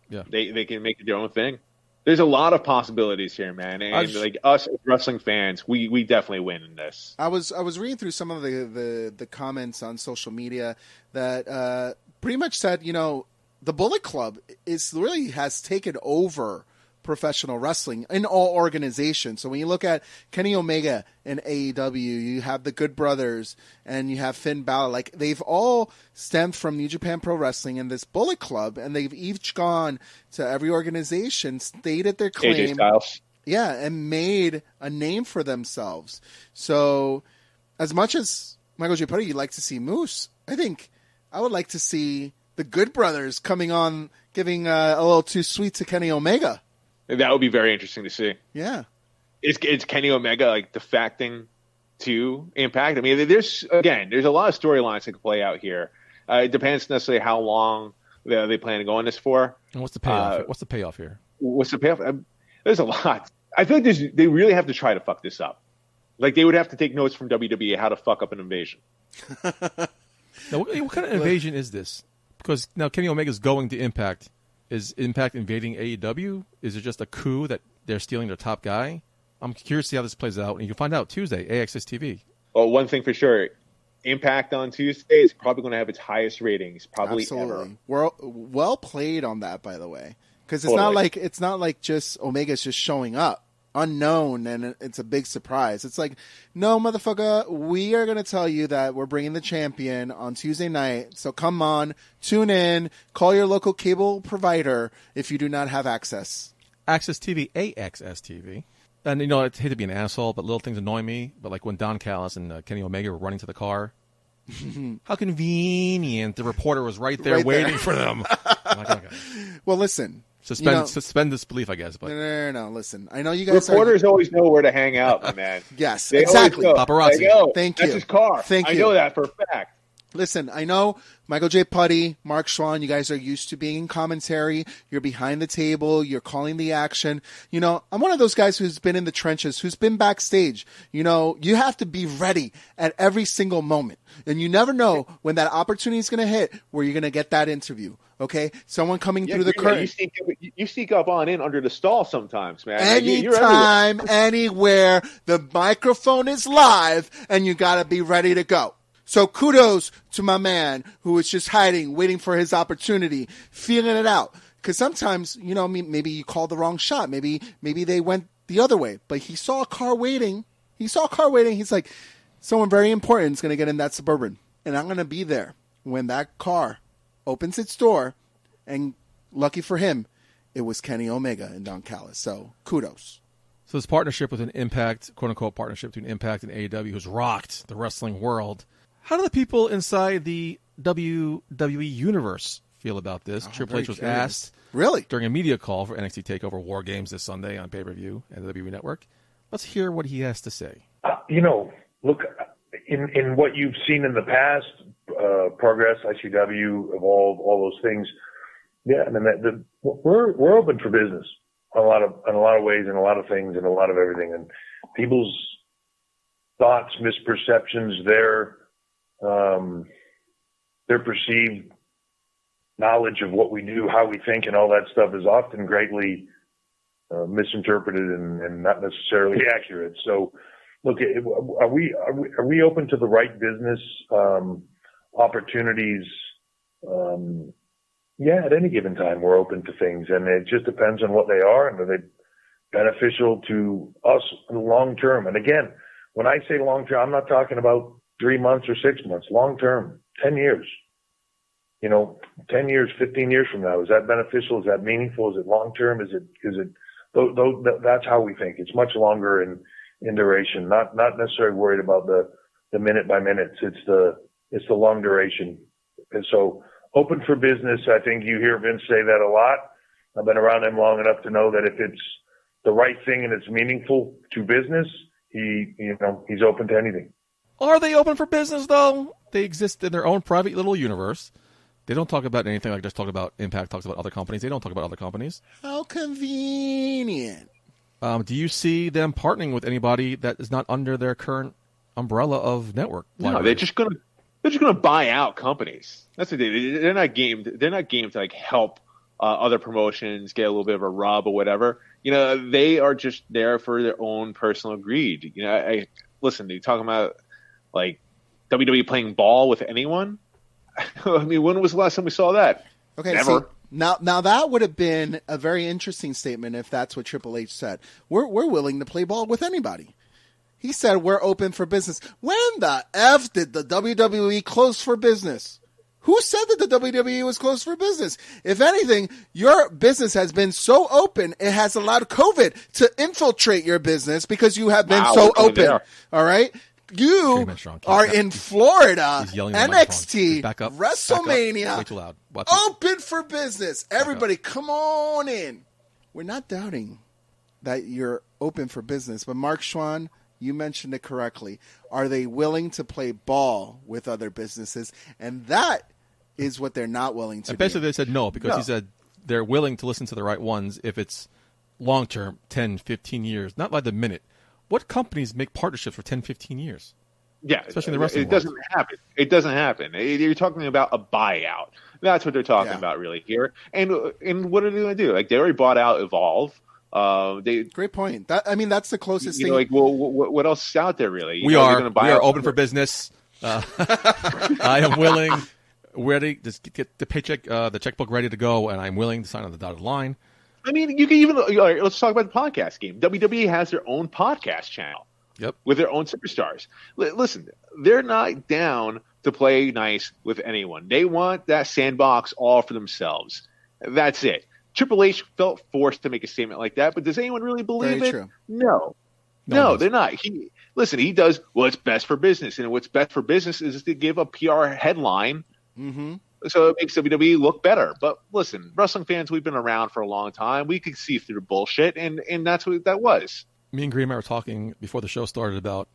B: Yeah.
D: They can make it their own thing. There's a lot of possibilities here, man. And like us as wrestling fans, we definitely win in this.
C: I was reading through some of the comments on social media that pretty much said, you know, the Bullet Club has taken over professional wrestling in all organizations. So when you look at Kenny Omega and AEW, you have the Good Brothers and you have Finn Balor. Like, they've all stemmed from New Japan Pro Wrestling and this Bullet Club, and they've each gone to every organization, stated their claim.
D: AJ Styles.
C: Yeah, and made a name for themselves. So as much as Michael J. Putty, you'd like to see Moose, I think I would like to see the Good Brothers coming on, giving a little too sweet to Kenny Omega.
D: That would be very interesting to see.
C: Yeah.
D: Is Kenny Omega like defecting to Impact? I mean, there's a lot of storylines that can play out here. It depends necessarily how long they plan to go on this for.
B: And what's the payoff? What's the payoff here?
D: What's the payoff? There's a lot. I feel like they really have to try to fuck this up. Like, they would have to take notes from WWE how to fuck up an invasion.
B: Now, what kind of invasion is this? Because now Kenny Omega's going to Impact. Is Impact invading AEW? Is it just a coup that they're stealing their top guy? I'm curious to see how this plays out. And you can find out Tuesday, AXS TV.
D: Well, one thing for sure, Impact on Tuesday is probably going to have its highest ratings probably ever.
C: Well played on that, by the way. Because it's not like just Omega's just showing up unknown and it's a big surprise. It's like, no, motherfucker, we are going to tell you that we're bringing the champion on Tuesday night. So come on, tune in, call your local cable provider if you do not have access.
B: Access TV, AXS TV. And, you know, I hate to be an asshole, but little things annoy me. But like when Don Callis and Kenny Omega were running to the car, how convenient. The reporter was right there waiting for them. I'm like, okay.
C: Well, listen.
B: Suspend disbelief, I guess. But
C: No. Listen, I know you guys.
D: Reporters always know where to hang out, my man.
C: Yes,
D: they
C: exactly.
B: Paparazzi.
C: Thank you.
D: That's his car.
C: Thank you.
D: I know that for a fact.
C: Listen, I know Michael J. Putty, Mark Schwann, you guys are used to being in commentary. You're behind the table. You're calling the action. You know, I'm one of those guys who's been in the trenches, who's been backstage. You know, you have to be ready at every single moment. And you never know when that opportunity is going to hit where you're going to get that interview. Okay? Someone coming through the curtain.
D: You sneak up on in under the stall sometimes, man.
C: Anytime, anywhere, the microphone is live and you got to be ready to go. So kudos to my man who is just hiding, waiting for his opportunity, feeling it out. Because sometimes, you know, maybe you called the wrong shot. Maybe they went the other way. But he saw a car waiting. He's like, someone very important is going to get in that Suburban. And I'm going to be there when that car opens its door. And lucky for him, it was Kenny Omega and Don Callis. So kudos.
B: So this partnership with an Impact, quote-unquote partnership between Impact and AEW has rocked the wrestling world. How do the people inside the WWE universe feel about this? Triple H was asked
C: during
B: a media call for NXT TakeOver War Games this Sunday on pay-per-view and the WWE Network. Let's hear what he has to say.
F: Look, in what you've seen in the past, Progress, ICW, Evolve, all those things. Yeah, I mean, we're open for business in a lot of ways, and a lot of things, and a lot of everything. And people's thoughts, misperceptions, their perceived knowledge of what we do, how we think, and all that stuff is often greatly misinterpreted and not necessarily accurate. So, look, are we open to the right business opportunities? Yeah, at any given time, we're open to things, and it just depends on what they are and are they beneficial to us long term. And again, when I say long term, I'm not talking about 3 months or 6 months. Long term, 10 years. 10 years, 15 years from now, is that beneficial? Is that meaningful? Is it long term? Is it? That's how we think. It's much longer in duration. Not necessarily worried about the minute by minutes. It's the long duration. And so, open for business. I think you hear Vince say that a lot. I've been around him long enough to know that if it's the right thing and it's meaningful to business, he's open to anything.
B: Are they open for business though? They exist in their own private little universe. They don't talk about anything like just talk about Impact talks about other companies. They don't talk about other companies.
C: How convenient.
B: Do you see them partnering with anybody that is not under their current umbrella of network?
D: No, they're just gonna buy out companies. That's what they're not game. They're not game to like help other promotions get a little bit of a rub or whatever. They are just there for their own personal greed. Listen, you're talking about like WWE playing ball with anyone. I mean, when was the last time we saw that?
C: Okay,
D: never.
C: See, now that would have been a very interesting statement if that's what Triple H said. We're willing to play ball with anybody. He said we're open for business. When the F did the WWE close for business? Who said that the WWE was closed for business? If anything, your business has been so open, it has allowed COVID to infiltrate your business because you have been so open. All right? You are in Florida, NXT, WrestleMania,
B: way too loud.
C: Open for business. Everybody, come on in. We're not doubting that you're open for business, but Mark Schwann, you mentioned it correctly. Are they willing to play ball with other businesses? And that is what they're not willing to do.
B: Basically, they said no, because he said they're willing to listen to the right ones if it's long-term, 10, 15 years, not by the minute. What companies make partnerships for 10, 15 years?
D: Yeah,
B: especially in the wrestling
D: world. Doesn't happen. It doesn't happen. You're talking about a buyout. That's what they're talking about really here. And what are they going to do? Like, they already bought out Evolve.
C: Great point. That's the closest thing.
D: Like, well, what else is out there really?
B: We are open for business. I am willing, ready to get the paycheck, the checkbook ready to go, and I'm willing to sign on the dotted line.
D: I mean, you can even let's talk about the podcast game. WWE has their own podcast channel.
B: Yep.
D: With their own superstars. Listen, they're not down to play nice with anyone. They want that sandbox all for themselves. That's it. Triple H felt forced to make a statement like that, but does anyone really believe
C: Very
D: it?
C: True.
D: No, they're not. He does what's best for business, and what's best for business is to give a PR headline, so it makes WWE look better. But listen, wrestling fans, we've been around for a long time. We could see through bullshit, and that's what that was.
B: Me and Green were talking before the show started about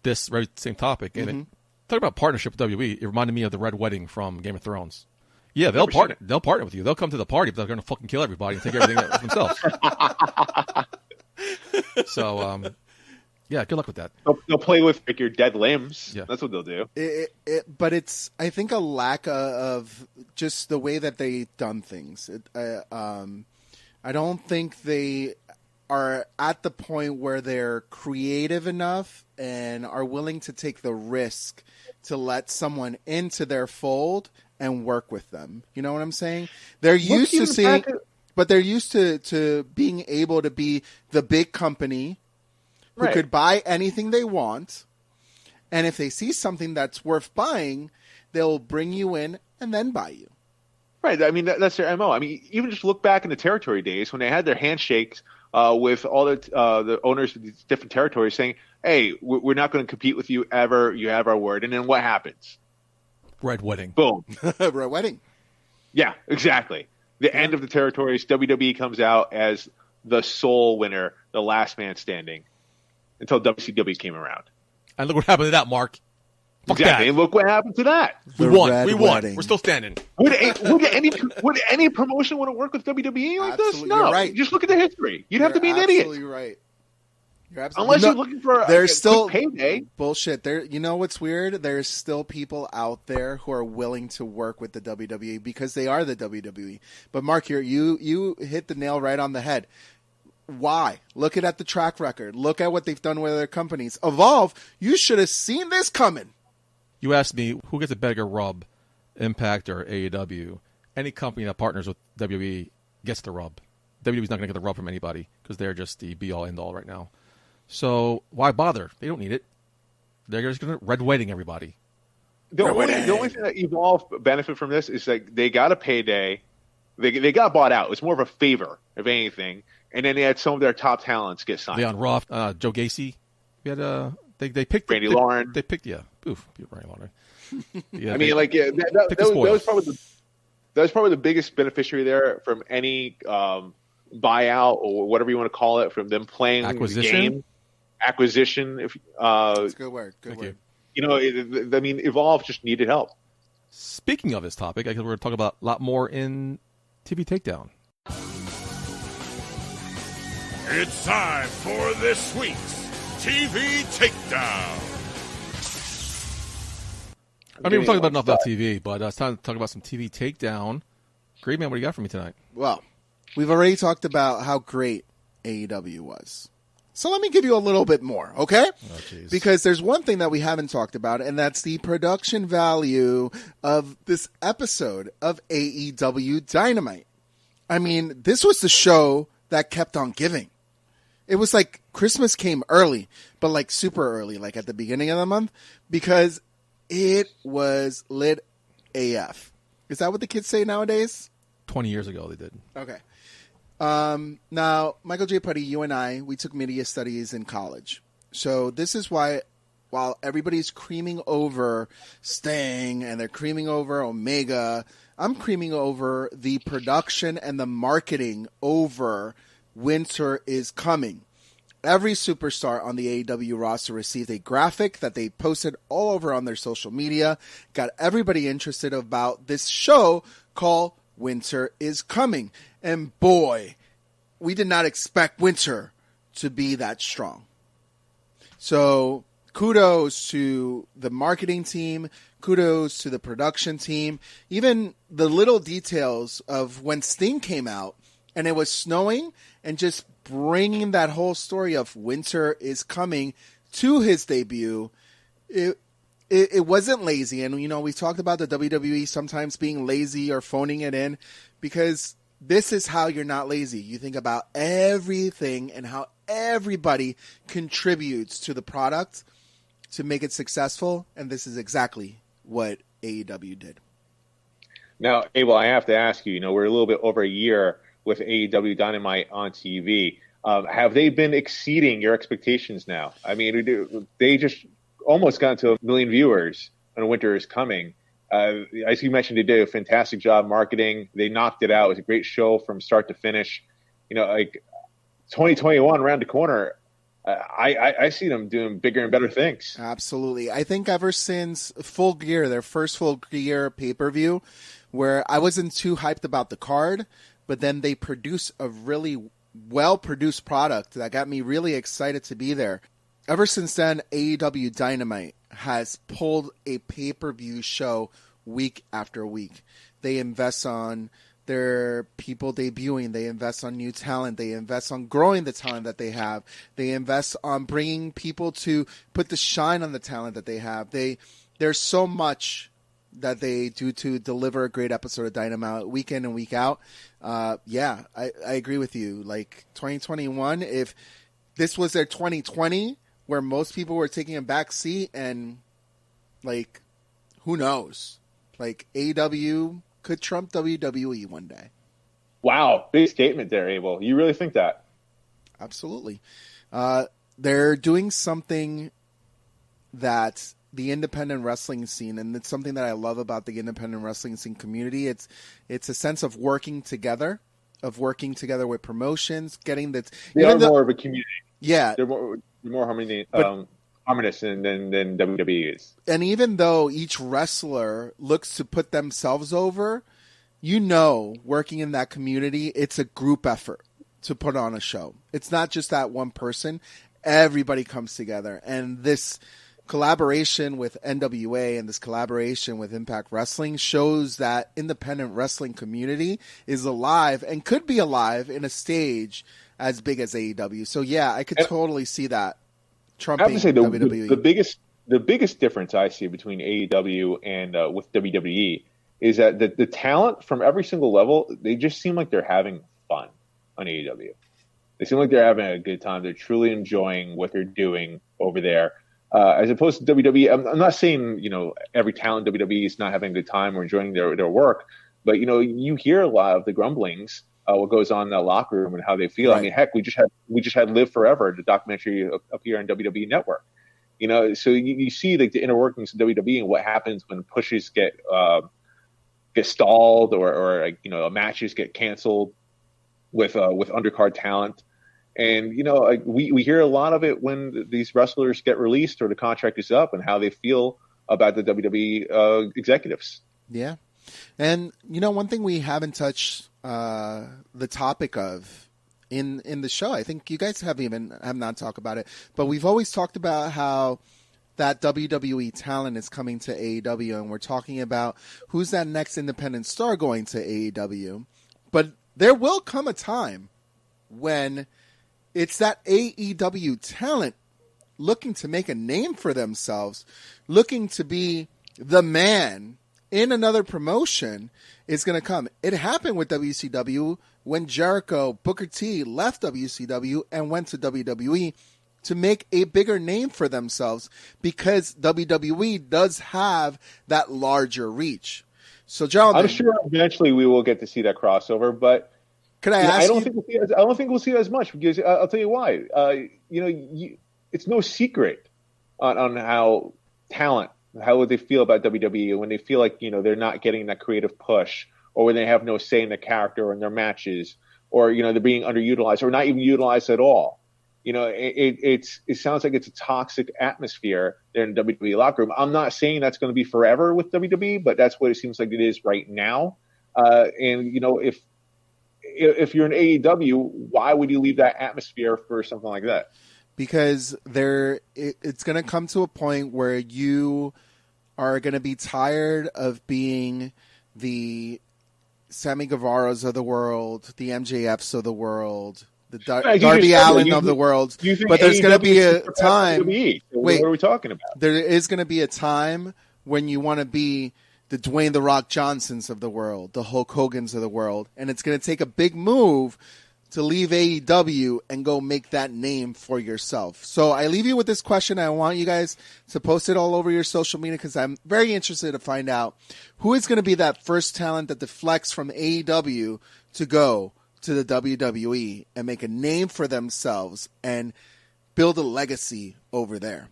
B: this very same topic, and talking about partnership with WWE, it reminded me of the Red Wedding from Game of Thrones. Yeah, they'll partner with you. They'll come to the party, but they're going to fucking kill everybody and take everything for themselves. So, yeah, good luck with that.
D: They'll play with your dead limbs. Yeah. That's what they'll do.
C: But it's, I think, a lack of just the way that they've done things. I don't think they are at the point where they're creative enough and are willing to take the risk to let someone into their fold and work with them. You know what I'm saying? They're used to seeing, but they're used to being able to be the big company who could buy anything they want. And if they see something that's worth buying, they'll bring you in and then buy you.
D: Right. I mean, that's their MO. I mean, even just look back in the territory days when they had their handshakes with all the owners of these different territories saying, hey, we're not going to compete with you ever. You have our word. And then what happens?
B: Red Wedding.
D: Boom.
C: Red Wedding.
D: Yeah, exactly. The end of the territories, WWE comes out as the sole winner, the last man standing. until WCW came around.
B: And look what happened to that, Mark. Fuck
D: exactly.
B: that.
D: And look what happened to that.
B: We won. We're still standing.
D: Would any promotion want to work with WWE like this? No.
C: You're right.
D: Just look at the history. You'd have to be an idiot.
C: Absolutely right.
D: Unless you're looking for a
C: still
D: payday.
C: Bullshit. You know what's weird? There's still people out there who are willing to work with the WWE because they are the WWE. But Mark, here you hit the nail right on the head. Why? Look at the track record. Look at what they've done with other companies. Evolve, you should have seen this coming.
B: You asked me who gets a bigger rub, Impact or AEW. Any company that partners with WWE gets the rub. WWE's not going to get the rub from anybody because they're just the be-all, end-all right now. So why bother? They don't need it. They're just going to red wedding everybody.
D: The only thing that Evolve benefit from this is like they got a payday. They got bought out. It's more of a favor, if anything. And then they had some of their top talents get signed.
B: Leon Ruff, Joe Gacy. We had they picked
D: Randy Lauren.
B: They picked Randy Lauren. Yeah,
D: I mean, that was probably the biggest beneficiary there from any buyout or whatever you want to call it from them playing the game. Acquisition.
C: That's a good word. Good word.
D: You know, I mean, Evolve just needed help.
B: Speaking of this topic, I guess we're going to talk about a lot more in TV Takedown.
E: It's time for this week's TV Takedown.
B: I mean, we're talking about enough about TV, but it's time to talk about some TV Takedown. Great, man, what do you got for me tonight?
C: Well, we've already talked about how great AEW was. So let me give you a little bit more, okay?
B: Oh, geez.
C: Because there's one thing that we haven't talked about, and that's the production value of this episode of AEW Dynamite. I mean, this was the show that kept on giving. It was like Christmas came early, but like super early, like at the beginning of the month, because it was lit AF. Is that what the kids say nowadays?
B: 20 years ago they did.
C: Okay. Now, Michael J. Putty, you and I, we took media studies in college. So this is why, while everybody's creaming over Sting and they're creaming over Omega, I'm creaming over the production and the marketing over Winter is Coming. Every superstar on the AEW roster received a graphic that they posted all over on their social media, got everybody interested about this show called Winter is Coming. And boy, we did not expect Winter to be that strong. So kudos to the marketing team, kudos to the production team, even the little details of when Sting came out and it was snowing and just bringing that whole story of Winter is Coming to his debut. It wasn't lazy. And, you know, we talked about the WWE sometimes being lazy or phoning it in because this is how you're not lazy. You think about everything and how everybody contributes to the product to make it successful. And this is exactly what AEW did.
D: Now, Abel, I have to ask you, we're a little bit over a year with AEW Dynamite on TV. Have they been exceeding your expectations now? I mean, they just almost got to 1 million viewers when Winter is Coming. As you mentioned, they did a fantastic job marketing. They knocked it out. It was a great show from start to finish. 2021 around the corner, I see them doing bigger and better things.
C: Absolutely. I think ever since Full Gear, their first Full Gear pay-per-view, where I wasn't too hyped about the card, but then they produced a really well-produced product that got me really excited to be there. Ever since then, AEW Dynamite has pulled a pay-per-view show week after week. They invest on their people debuting. They invest on new talent. They invest on growing the talent that they have. They invest on bringing people to put the shine on the talent that they have. There's so much that they do to deliver a great episode of Dynamite week in and week out. I agree with you. Like 2021, if this was their 2020, where most people were taking a back seat and, like, who knows? Like, AEW could trump WWE one day.
D: Wow. Big statement there, Abel. You really think that?
C: Absolutely. They're doing something that the independent wrestling scene, and it's something that I love about the independent wrestling scene community. It's a sense of working together with promotions, getting that.
D: They are more of a community.
C: Yeah.
D: harmonious than WWE is.
C: And even though each wrestler looks to put themselves over, working in that community, it's a group effort to put on a show. It's not just that one person. Everybody comes together. And this collaboration with NWA and this collaboration with Impact Wrestling shows that independent wrestling community is alive and could be alive in a stage as big as AEW. So yeah, I could totally see that trumping
D: I have to say,
C: WWE.
D: The biggest difference I see between AEW and with WWE is that the talent from every single level, they just seem like they're having fun on AEW. They seem like they're having a good time. They're truly enjoying what they're doing over there. As opposed to WWE, I'm not saying, every talent in WWE is not having a good time or enjoying their work, but, you hear a lot of the grumblings, what goes on in that locker room and how they feel. Right. I mean, heck, we just had Live Forever, the documentary up here on WWE Network. So you see like the inner workings of WWE and what happens when pushes get stalled or matches get canceled with undercard talent. And, we hear a lot of it when these wrestlers get released or the contract is up and how they feel about the WWE executives.
C: Yeah. And, one thing we haven't touched the topic of in the show, I think you guys have not talked about it, but we've always talked about how that WWE talent is coming to AEW, and we're talking about who's that next independent star going to AEW. But there will come a time when it's that AEW talent looking to make a name for themselves, looking to be the man in another promotion is going to come. It happened with WCW when Jericho, Booker T left WCW and went to WWE to make a bigger name for themselves because WWE does have that larger reach. So, Jonathan,
D: I'm sure eventually we will get to see that crossover, but
C: could I ask
D: I don't think we'll see it as much because I'll tell you why. It's no secret on how they feel about WWE when they feel like they're not getting that creative push, or when they have no say in the character or in their matches, or they're being underutilized or not even utilized at all. It sounds like it's a toxic atmosphere there in the WWE locker room. I'm not saying that's going to be forever with WWE, but that's what it seems like it is right now. If you're an AEW, why would you leave that atmosphere for something like that?
C: Because it's going to come to a point where you are going to be tired of being the Sammy Guevaras of the world, the MJFs of the world, the Darby Allin of the world. But there's going to be a time.
D: Wait, what are we talking about?
C: There is going to be a time when you want to be the Dwayne "The Rock" Johnsons of the world, the Hulk Hogans of the world, and it's going to take a big move to leave AEW and go make that name for yourself. So I leave you with this question. I want you guys to post it all over your social media because I'm very interested to find out who is going to be that first talent that deflects from AEW to go to the WWE and make a name for themselves and build a legacy over there.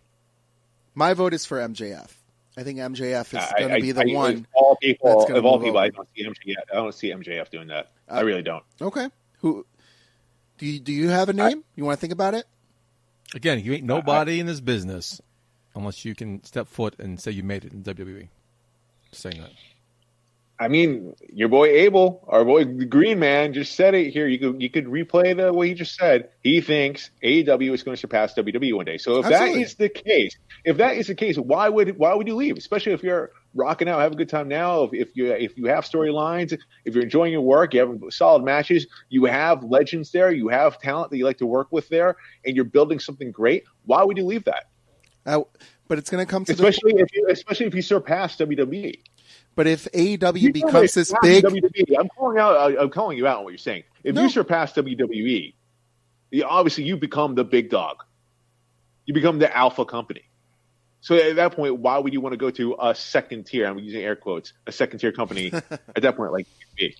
C: My vote is for MJF. I think MJF is going to be the one.
D: Of all people, I don't see MJF. I don't see MJF doing that. I really don't.
C: Okay. Who? Do you have a name? You want to think about it?
B: Again, you ain't nobody in this business unless you can step foot and say you made it in WWE. Just saying that.
D: I mean, your boy Abel, our boy the Green Man, just said it here. You could replay what he just said. He thinks AEW is going to surpass WWE one day. So if that is the case, why would you leave? Especially if you're rocking out, have a good time now. If you have storylines, if you're enjoying your work, you have solid matches, you have legends there, you have talent that you like to work with there, and you're building something great. Why would you leave that?
C: But it's going to come to
D: especially if you surpass WWE.
C: But if AEW becomes this big,
D: WWE, I'm calling you out on what you're saying. If you surpass WWE, obviously you become the big dog. You become the alpha company. So at that point, why would you want to go to a second tier? I'm using air quotes, a second tier company at that point, like me.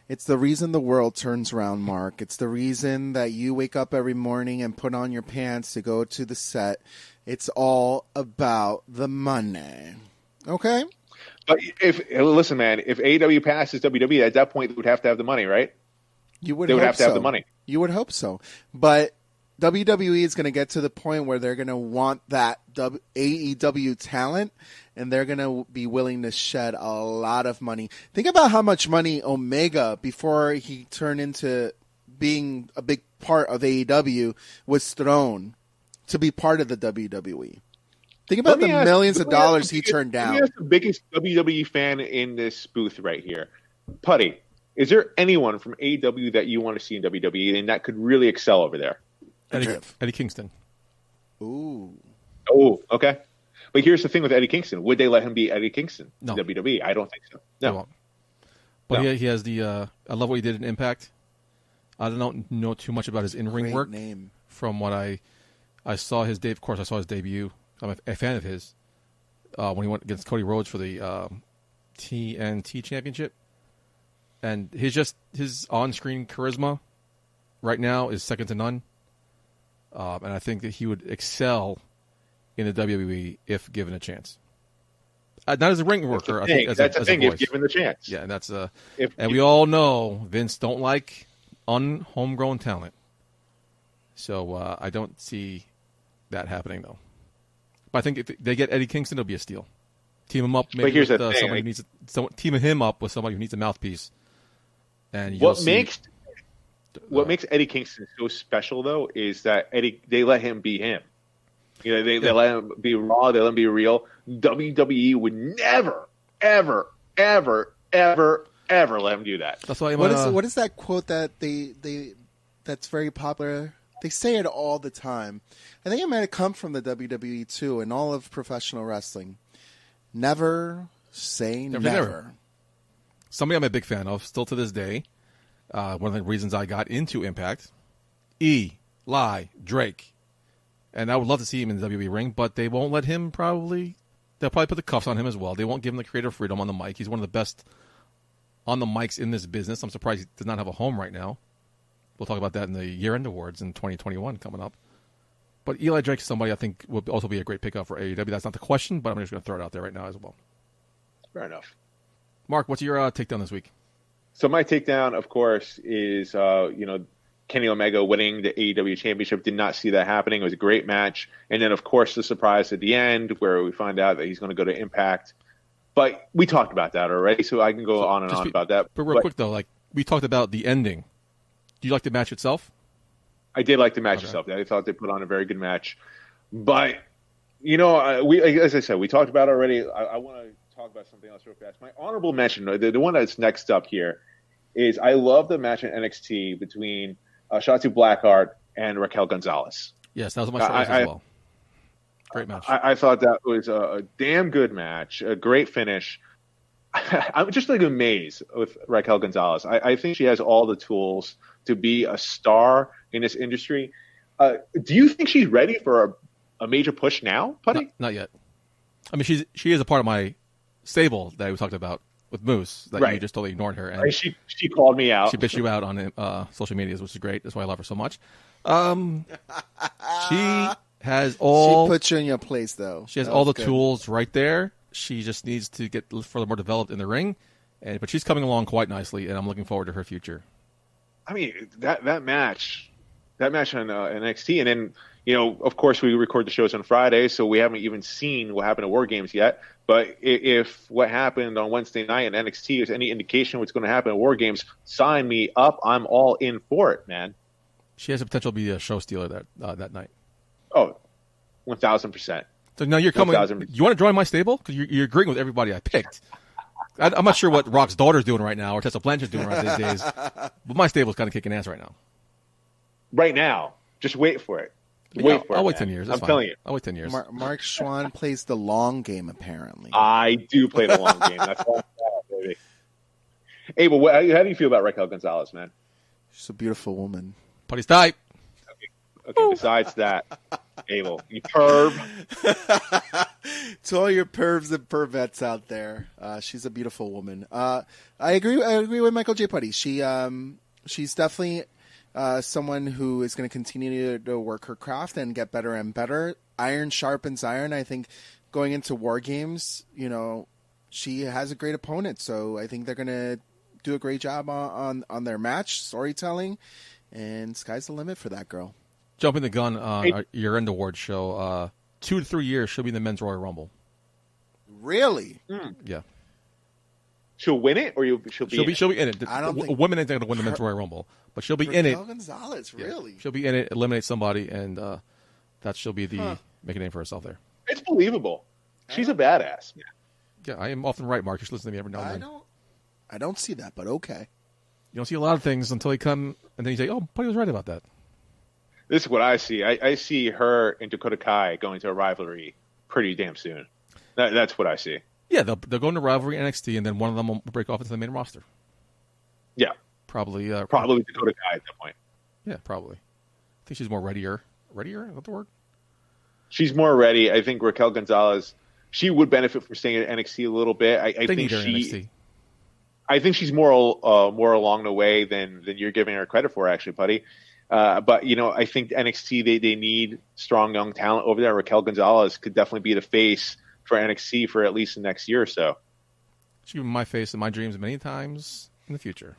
C: It's the reason the world turns around, Mark. It's the reason that you wake up every morning and put on your pants to go to the set. It's all about the money. Okay?
D: But listen, man, if AEW passes WWE, at that point, they would have to have the money, right?
C: You would
D: have to have the money.
C: You would hope so. But WWE is going to get to the point where they're going to want that AEW talent, and they're going to be willing to shed a lot of money. Think about how much money Omega, before he turned into being a big part of AEW, was thrown to be part of the WWE. Think about the millions of dollars he turned down.
D: Let me ask the biggest WWE fan in this booth right here. Putty, is there anyone from AEW that you want to see in WWE and that could really excel over there?
B: Eddie Kingston.
C: Ooh.
D: Oh, okay. But here's the thing with Eddie Kingston. Would they let him be Eddie Kingston in
B: No.
D: WWE? I don't think so.
B: They
D: No.
B: won't. But
D: No.
B: he has the. I love what he did in Impact. I don't know too much about his in-ring
C: Great
B: work.
C: name.
B: From what I saw his Of course, I saw his debut. I'm a fan of his when he went against Cody Rhodes for the TNT Championship, and his on-screen charisma right now is second to none. And I think that he would excel in the WWE if given a chance. Not as a ring worker, I think.
D: That's the thing. If given the chance.
B: Yeah, and that's we all know Vince don't like homegrown talent, so I don't see that happening though. But I think if they get Eddie Kingston, it'll be a steal. Team him up, maybe with somebody who needs team him up with somebody who needs a mouthpiece. And what makes
D: Eddie Kingston so special though is that they let him be him. You know, they let him be raw. They let him be real. WWE would never, ever, ever, ever, ever let him do that.
B: That's why.
C: What is that quote that that's very popular? They say it all the time. I think it might have come from the WWE too, and all of professional wrestling. Never say never.
B: Somebody I'm a big fan of, still to this day. One of the reasons I got into Impact, Eli Drake. And I would love to see him in the WWE ring, but they won't let him they'll probably put the cuffs on him as well. They won't give him the creative freedom on the mic. He's one of the best on the mics in this business. I'm surprised he does not have a home right now. We'll talk about that in the year-end awards in 2021 coming up. But Eli Drake is somebody I think would also be a great pickup for AEW. That's not the question, but I'm just going to throw it out there right now as well.
D: Fair enough.
B: Mark, what's your takedown this week?
D: So my takedown, of course, is Kenny Omega winning the AEW Championship. Did not see that happening. It was a great match. And then, of course, the surprise at the end where we find out that he's going to go to Impact. But we talked about that already, so I can go on and on about that.
B: But real quick, though, we talked about the ending. Do you like the match itself?
D: I did like the match itself. I thought they put on a very good match. But, as I said, we talked about it already. I want to talk about something else real fast. My honorable mention, the one that's next up here, is I love the match in NXT between Shotzi Blackheart and Raquel Gonzalez.
B: Yes, that was my choice as well. Great match.
D: I thought that was a damn good match, a great finish. I'm just amazed with Raquel Gonzalez. I think she has all the tools to be a star in this industry. Do you think she's ready for a major push now, Putty?
B: Not yet. I mean, she is a part of my stable that we talked about with Moose that you just totally ignored her. And
D: she called me out.
B: She bitched you out on social medias, which is great. That's why I love her so much. She has all.
C: She put you in your place, though.
B: She has all the tools right there. She just needs to get further more developed in the ring, but she's coming along quite nicely, and I'm looking forward to her future.
D: I mean, that match on NXT, and then of course we record the shows on Friday, so we haven't even seen what happened at War Games yet. But if what happened on Wednesday night in NXT is any indication of what's going to happen at War Games, sign me up. I'm all in for it, man.
B: She has the potential to be a show stealer that night.
D: Oh, 1,000%.
B: So now you're coming. 1,000%. You want to join my stable? Because you're agreeing with everybody I picked. I'm not sure what Rock's daughter's doing right now or Tessa Blanchard's doing right these days. But my stable's kind of kicking ass right now.
D: Right now. Just wait for it.
B: I'll wait 10 years. That's fine.
D: Telling you.
B: I'll wait 10 years.
C: Mark Schwann plays the long game, apparently.
D: I do play the long game. That's all I'm baby. Hey, but how do you feel about Raquel Gonzalez, man?
C: She's a beautiful woman.
B: Putty's tight.
D: Okay, besides that, Abel, you perv.
C: To all your pervs and pervettes out there, she's a beautiful woman. I agree with Michael J. Putty. She's definitely someone who is going to continue to work her craft and get better and better. Iron sharpens iron. I think going into War Games, she has a great opponent, so I think they're going to do a great job on their match storytelling, and sky's the limit for that girl.
B: Jumping the gun on our year-end award show. 2 to 3 years, she'll be in the men's Royal Rumble.
C: Really?
B: Yeah.
D: She'll win it, or she'll be
B: in it.
C: I don't think
B: women ain't going to win the men's Royal Rumble, but she'll be in it.
C: Raquel Gonzalez, really?
B: Yeah. She'll be in it, eliminate somebody, and that she'll be the make a name for herself there.
D: It's believable. She's a badass.
B: Yeah, I am often right, Mark. You should listen to me every now and then.
C: I don't see that, but okay.
B: You don't see a lot of things until you come, and then you say, "Oh, Buddy was right about that."
D: This is what I see. I see her and Dakota Kai going to a rivalry pretty damn soon. That's what I see.
B: Yeah, they'll go into rivalry NXT, and then one of them will break off into the main roster.
D: Yeah,
B: probably Dakota
D: Kai at that point.
B: Yeah, probably. I think she's more readier. Readier? Is that the word?
D: She's more ready. I think Raquel Gonzalez, she would benefit from staying at NXT a little bit. I think
B: NXT.
D: I think she's more along the way than you're giving her credit for, actually, Putty. But I think NXT they need strong young talent over there. Raquel Gonzalez could definitely be the face for NXT for at least the next year or so.
B: She's been my face in my dreams many times in the future.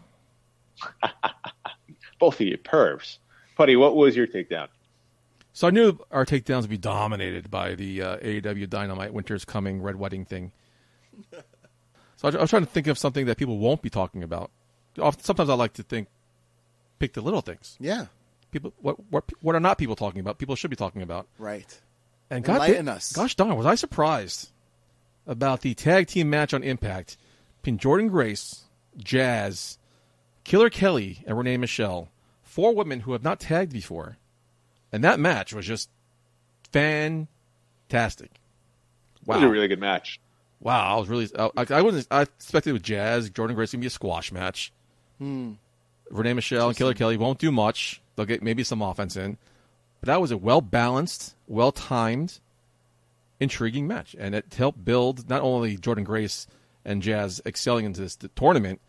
D: Both of you pervs. Putty, what was your takedown?
B: So I knew our takedowns would be dominated by the AEW Dynamite Winter's Coming Red Wedding thing. So I was trying to think of something that people won't be talking about. Sometimes I like to pick the little things.
C: Yeah.
B: People, what are not people talking about? People should be talking about.
C: Right.
B: And
C: enlighten us.
B: Gosh darn, was I surprised about the tag team match on Impact between Jordynne Grace, Jazz, Killer Kelly, and Renee Michelle. 4 women who have not tagged before. And that match was just fantastic. Wow.
D: It was a really good match.
B: Wow, I was really I expected with Jazz, Jordynne Grace gonna be a squash match. Renee Michelle and Killer Kelly won't do much. They'll get maybe some offense in. But that was a well-balanced, well-timed, intriguing match. And it helped build not only Jordynne Grace and Jazz excelling into this tournament,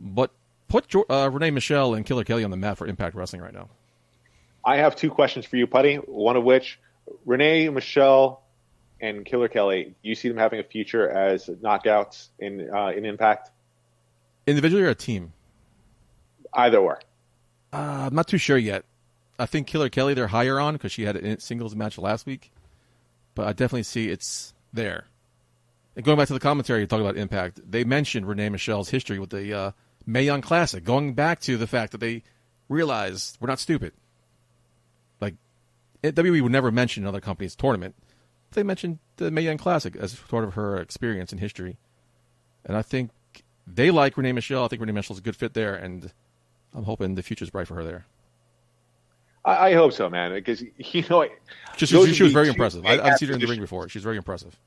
B: but put Renee Michelle and Killer Kelly on the map for Impact Wrestling right now.
D: I have 2 questions for you, Putty. One of which, Renee Michelle and Killer Kelly, do you see them having a future as knockouts in Impact?
B: Individually or a team?
D: Either or.
B: I'm not too sure yet. I think Killer Kelly they're higher on because she had a singles match last week. But I definitely see it's there. And going back to the commentary you talk about Impact, they mentioned Renee Michelle's history with the Mae Young Classic, going back to the fact that they realized we're not stupid. Like, WWE would never mention another company's tournament. They mentioned the Mae Young Classic as sort of her experience in history. And I think they like Renee Michelle. I think Renee Michelle's a good fit there, and I'm hoping the future's bright for her there.
D: I hope so, man, because,
B: she was very impressive. I've seen her in the ring before. She's very impressive.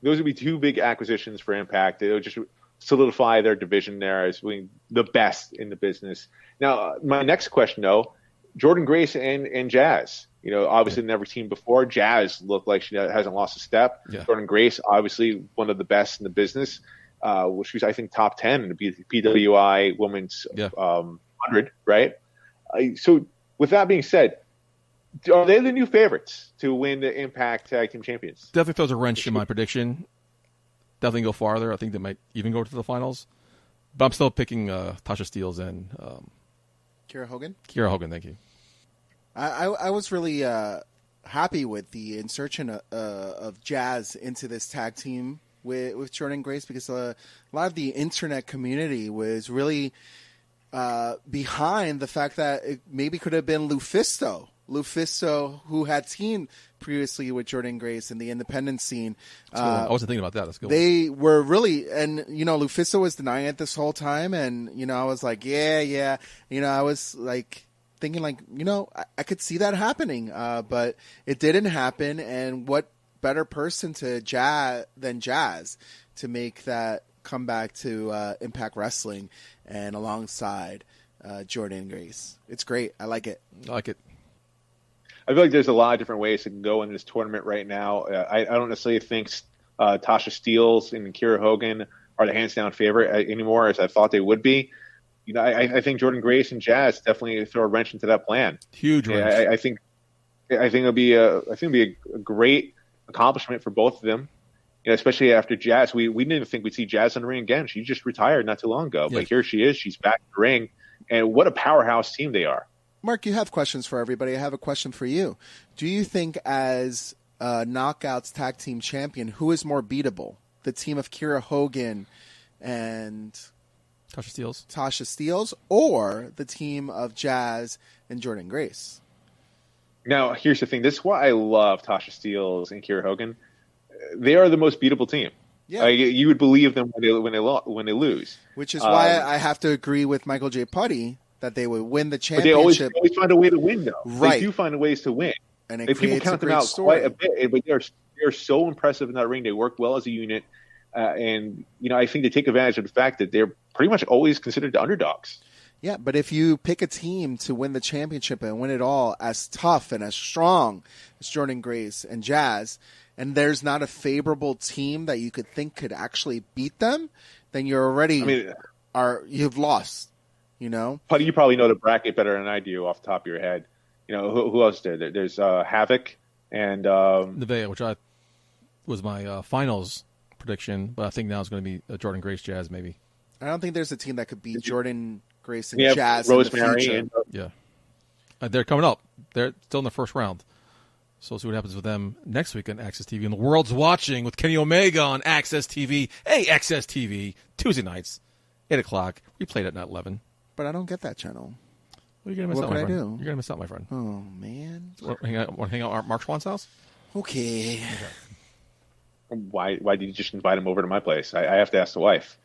D: Those would be 2 big acquisitions for Impact. It would just solidify their division there as being the best in the business. Now, my next question, though, Jordynne Grace and Jazz. Obviously never seen before. Jazz looked like she hasn't lost a step. Yeah. Jordynne Grace, obviously one of the best in the business. Which was, I think, top 10 in the PWI Women's 100, right? So, with that being said, are they the new favorites to win the Impact Tag Team Champions?
B: Definitely throws a wrench in my prediction. Definitely go farther. I think they might even go to the finals. But I'm still picking Tasha Steelz and
C: Kiera Hogan?
B: Kiera Hogan, thank you.
C: I was really happy with the insertion of Jazz into this tag team with Jordynne Grace because a lot of the internet community was really behind the fact that it maybe could have been Lufisto, who had teamed previously with Jordynne Grace in the independent scene.
B: I wasn't thinking about that. That's good.
C: They were really, and Lufisto was denying it this whole time, and I was like, yeah. I was like thinking like, I could see that happening, but it didn't happen. And what better person than Jazz to make that come back to Impact Wrestling and alongside Jordynne Grace. It's great. I like it.
B: I
D: feel like there's a lot of different ways to go in this tournament right now. I don't necessarily think Tasha Steelz and Kiera Hogan are the hands down favorite anymore as I thought they would be. I think Jordynne Grace and Jazz definitely throw a wrench into that plan.
B: Huge wrench.
D: I think it'll be a great accomplishment for both of them. Especially after Jazz, we didn't think we'd see Jazz in the ring again. She just retired not too long ago, but here she is. She's back in the ring, and what a powerhouse team they are.
C: Mark, you have questions for everybody. I have a question for you. Do you think as Knockouts Tag Team Champion, who is more beatable? The team of Kiera Hogan and Tasha Steelz, or the team of Jazz and Jordynne Grace?
D: Now, here's the thing. This is why I love Tasha Steelz and Kiera Hogan. They are the most beatable team. Yeah. You would believe them when they lose.
C: Which is why I have to agree with Michael J. Putty that they would win the championship.
D: But they always find a way to win, though.
C: Right.
D: They do find ways to win.
C: And
D: people count them out quite a bit, but they're so impressive in that ring. They work well as a unit. And, I think they take advantage of the fact that they're pretty much always considered the underdogs.
C: Yeah, but if you pick a team to win the championship and win it all as tough and as strong as Jordynne Grace and Jazz, and there's not a favorable team that you could think could actually beat them, then you're already you've lost,
D: Putty, you probably know the bracket better than I do off the top of your head. Who else there? There's Havoc and
B: Nevaeh, which was my finals prediction, but I think now it's going to be Jordynne Grace Jazz maybe.
C: I don't think there's a team that could beat Jordynne Grace and Jazz
D: Rosemary
C: in the future.
B: They're coming up. They're still in the first round. So we'll see what happens with them next week on Access TV. And the world's watching with Kenny Omega on Access TV. Hey, Access TV, Tuesday nights, 8 o'clock. We played at 11.
C: But I don't get that channel.
B: Well, you're going to miss out, my friend. You're going to miss out, my friend.
C: Oh, man.
B: Want to hang out at Mark Schwann's house?
C: Okay.
D: Why did you just invite him over to my place? I have to ask the wife.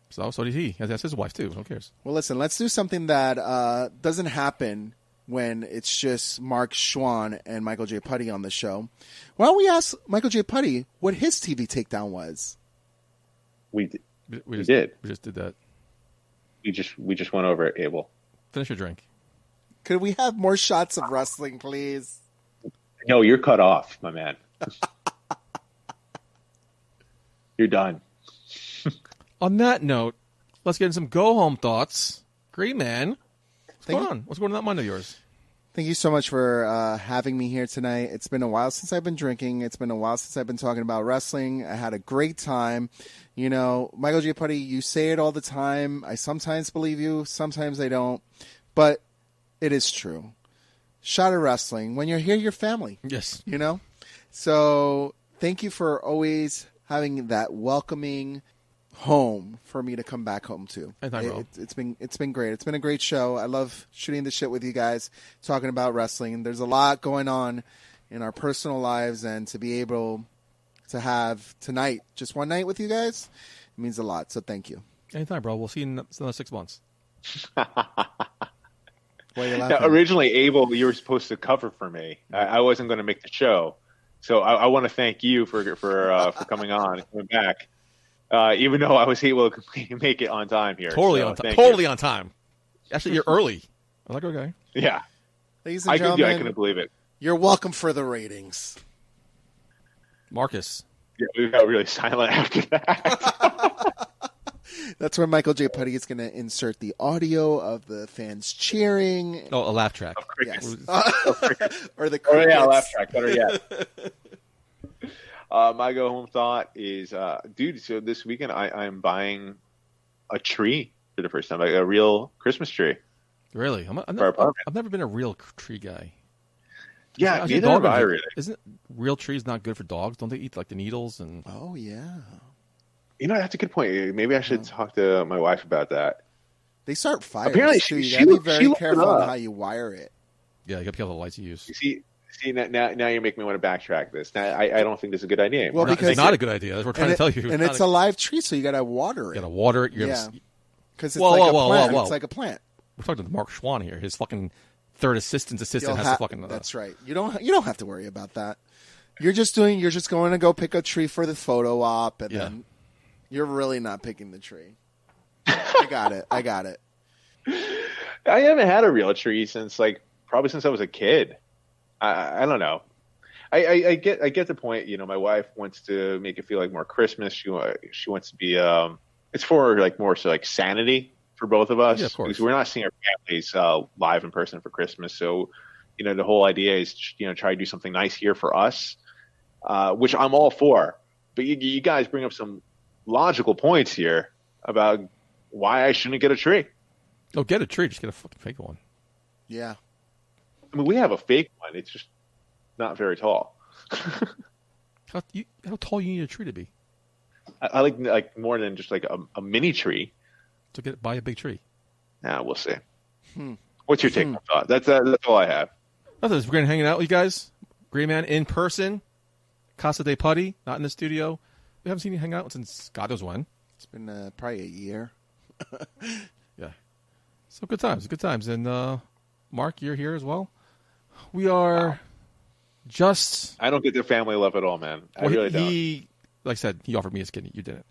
B: So did he. That's his wife, too. Who cares?
C: Well, listen, let's do something that doesn't happen when it's just Mark Schwann and Michael J. Putty on the show. Why don't we ask Michael J. Putty what his TV takedown was?
D: We did.
B: We just did that.
D: We just went over it, Abel.
B: Finish your drink.
C: Could we have more shots of wrestling, please?
D: No, you're cut off, my man. You're done.
B: On that note, let's get into some go-home thoughts. Great, man. What's going on? What's going on in that mind of yours?
C: Thank you so much for having me here tonight. It's been a while since I've been drinking. It's been a while since I've been talking about wrestling. I had a great time. Michael J. Putty, you say it all the time. I sometimes believe you. Sometimes I don't. But it is true. Shot of wrestling. When you're here, you're family.
B: Yes.
C: So thank you for always having that welcoming home for me to come back home to. It's been great. It's been a great show. I love shooting the shit with you guys, talking about wrestling. There's a lot going on in our personal lives, and to be able to have tonight, just one night with you guys, it means a lot. So thank you.
B: Anytime, bro. We'll see you in another 6 months.
D: Now, originally, Abel, you were supposed to cover for me. I wasn't going to make the show, so I want to thank you for coming on and coming back. Even though I was able to make it on time here.
B: Totally on time. Actually, you're early. I'm like, okay.
D: Yeah.
C: Ladies and gentlemen,
D: I couldn't believe it.
C: You're welcome for the ratings.
B: Marcus.
D: Yeah, we got really silent after that.
C: That's where Michael J. Putty is going to insert the audio of the fans cheering.
B: Oh, a laugh track.
C: Yes. Or the crickets.
D: Oh, yeah, a laugh track. Better yet. My go home thought is, dude, so this weekend I'm buying a tree for the first time, like a real Christmas tree.
B: Really? I've never been a real tree guy.
D: Yeah, neither have I really.
B: Isn't real trees not good for dogs? Don't they eat like the needles? And
C: oh, yeah.
D: That's a good point. Maybe I should talk to my wife about that.
C: They start fires.
D: Apparently,
C: you got to be very careful on how you wire it.
B: Yeah, you got to be careful the lights you use.
D: See, now you're making me want to backtrack this. Now, I don't think this is a good idea.
C: Well,
B: because it's not a good idea. That's what we're trying to tell you.
C: And it's a live tree, so you got to water it.
B: You got to water it.
C: Because it's like a plant. It's like a plant.
B: We're talking to Mark Schwann here. His fucking third assistant has to fucking.
C: That's right. You don't have to worry about that. You're just going to go pick a tree for the photo op, and then you're really not picking the tree. I got it.
D: I haven't had a real tree since probably since I was a kid. I don't know. I get the point. My wife wants to make it feel like more Christmas. She wants to be. It's for more so sanity for both of us.
B: Yeah, of course.
D: Because we're not seeing our families live in person for Christmas. So the whole idea is try to do something nice here for us, which I'm all for. But you guys bring up some logical points here about why I shouldn't get a tree.
B: Oh, get a tree. Just get a fucking fake one.
C: Yeah.
D: I mean, we have a fake one. It's just not very tall.
B: How tall you need a tree to be?
D: I like more than just like a mini tree.
B: To buy a big tree.
D: Nah, we'll see. What's your take on thought? That's all I have.
B: Nothing. We're going to hang out with you guys. Green Man in person. Casa de Putty, not in the studio. We haven't seen you hang out since God knows when.
C: It's been probably a year.
B: Yeah. So good times. And Mark, you're here as well. We are just...
D: I don't get the family love at all, man. I really don't.
B: Like I said, he offered me his kidney. You didn't.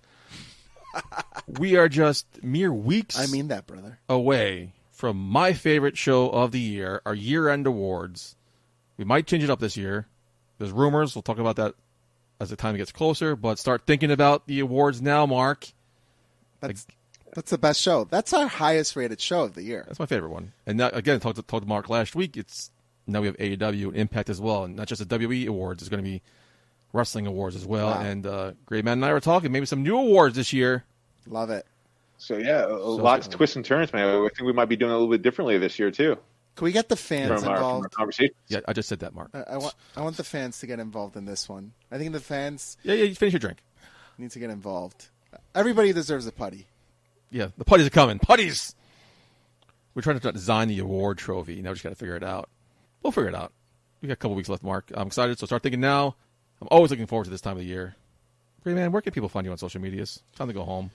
B: We are just mere weeks
C: I mean that, brother.
B: away from my favorite show of the year, our year-end awards. We might change it up this year. There's rumors. We'll talk about that as the time gets closer. But start thinking about the awards now, Mark.
C: That's the best show. That's our highest rated show of the year.
B: That's my favorite one. And that, again, talked to Mark last week. Now we have AEW and Impact as well. And not just the WWE awards. It's going to be wrestling awards as well. Wow. And Great Man and I were talking maybe some new awards this year.
C: Love it.
D: So, yeah, lots of twists and turns, man. I think we might be doing it a little bit differently this year, too.
C: Can we get the fans involved?
D: From our conversation?
B: Yeah, I just said that, Mark.
C: I want the fans to get involved in this one. I think the fans...
B: Yeah, you finish your drink.
C: Need to get involved. Everybody deserves a putty.
B: Yeah, the putties are coming. Putties! We're trying to design the award trophy. Now we just got to figure it out. We'll figure it out. We got a couple weeks left, Mark. I'm excited, so start thinking now. I'm always looking forward to this time of the year. Great Man, where can people find you on social medias? Time to go home.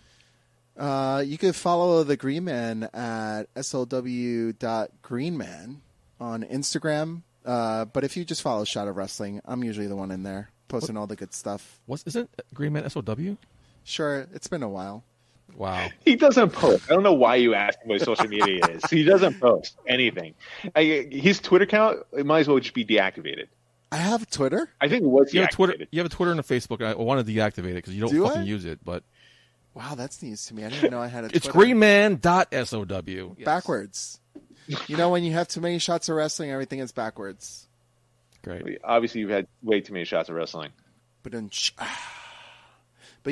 C: You can follow the Green Man at slow.greenman on Instagram. But if you just follow Shot of Wrestling, I'm usually the one in there posting all the good stuff.
B: Isn't Green Man SOW?
C: Sure, it's been a while.
B: Wow.
D: He doesn't post. I don't know why you asked him what social media is. He doesn't post anything. His Twitter account, it might as well just be deactivated.
C: I have Twitter?
D: I think it was
B: deactivated.
D: Twitter.
B: You have a Twitter and a Facebook. I want to deactivate it because you don't fucking use it. But
C: wow, that's news to me. I didn't know I had a Twitter.
B: It's greenman.sow.
C: Yes. Backwards. You know, when you have too many shots of wrestling, everything is backwards.
B: Great.
D: Obviously, you've had way too many shots of wrestling.
C: But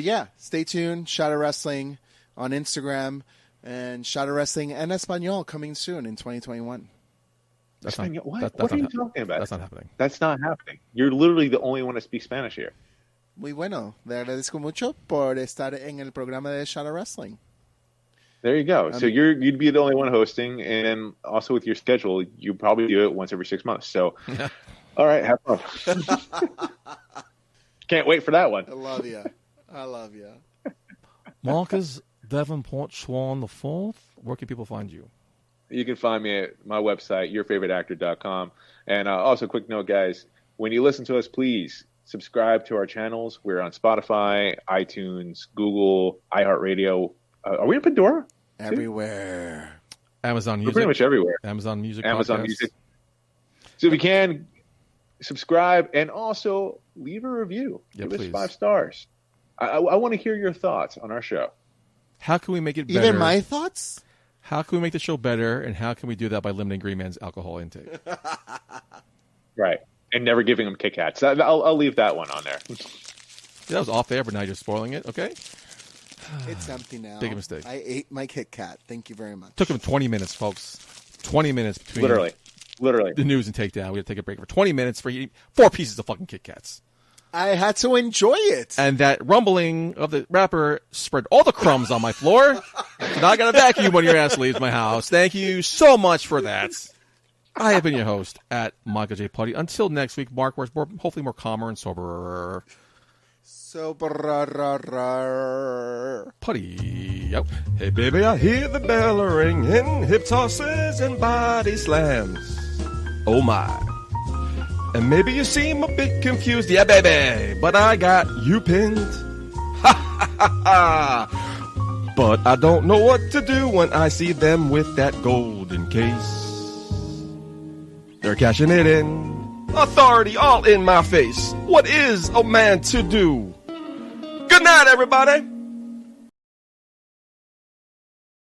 C: yeah, stay tuned. Shot of Wrestling on Instagram and Shot of Wrestling en Espanol coming soon in 2021.
D: What are you talking about?
B: That's not happening.
D: That's not happening. You're literally the only one that speaks Spanish here.
C: Muy bueno. Le agradezco mucho por estar en el programa de Shot of Wrestling.
D: There you go. So you'd be the only one hosting, and also with your schedule, you probably do it once every 6 months. So, all right, have fun. Can't wait for that one.
C: I love you.
B: Marcus Davenport Swan the Fourth. Where can people find you?
D: You can find me at my website, yourfavoriteactor.com. And also, quick note, guys, when you listen to us, please subscribe to our channels. We're on Spotify, iTunes, Google, iHeartRadio. Are we in Pandora?
C: Everywhere.
B: Amazon Music.
D: We're pretty much everywhere.
B: Amazon Music.
D: So if you can, subscribe and also leave a review. Give us 5 stars. I want to hear your thoughts on our show.
B: How can we make it better?
C: Even my thoughts?
B: How can we make the show better, and how can we do that by limiting Green Man's alcohol intake?
D: Right. And never giving him Kit Kats. I'll leave that one on there.
B: Yeah, that was off there, but now you're spoiling it. Okay.
C: It's empty now.
B: Big mistake.
C: I ate my Kit Kat. Thank you very much.
B: Took him 20 minutes, folks. 20 minutes between
D: literally
B: the news and takedown. We had to take a break for 20 minutes for eating 4 pieces of fucking Kit Kats.
C: I had to enjoy it.
B: And that rumbling of the wrapper spread all the crumbs on my floor. So now I got to vacuum when your ass leaves my house. Thank you so much for that. I have been your host at Michael J. Putty. Until next week, Mark, where it's hopefully more calmer and soberer. Putty out.
G: Hey, baby, I hear the bell ringing, hip tosses and body slams. Oh, my. And maybe you seem a bit confused. Yeah, baby, but I got you pinned. Ha, ha, ha, ha. But I don't know what to do when I see them with that golden case. They're cashing it in. Authority all in my face. What is a man to do? Good night, everybody.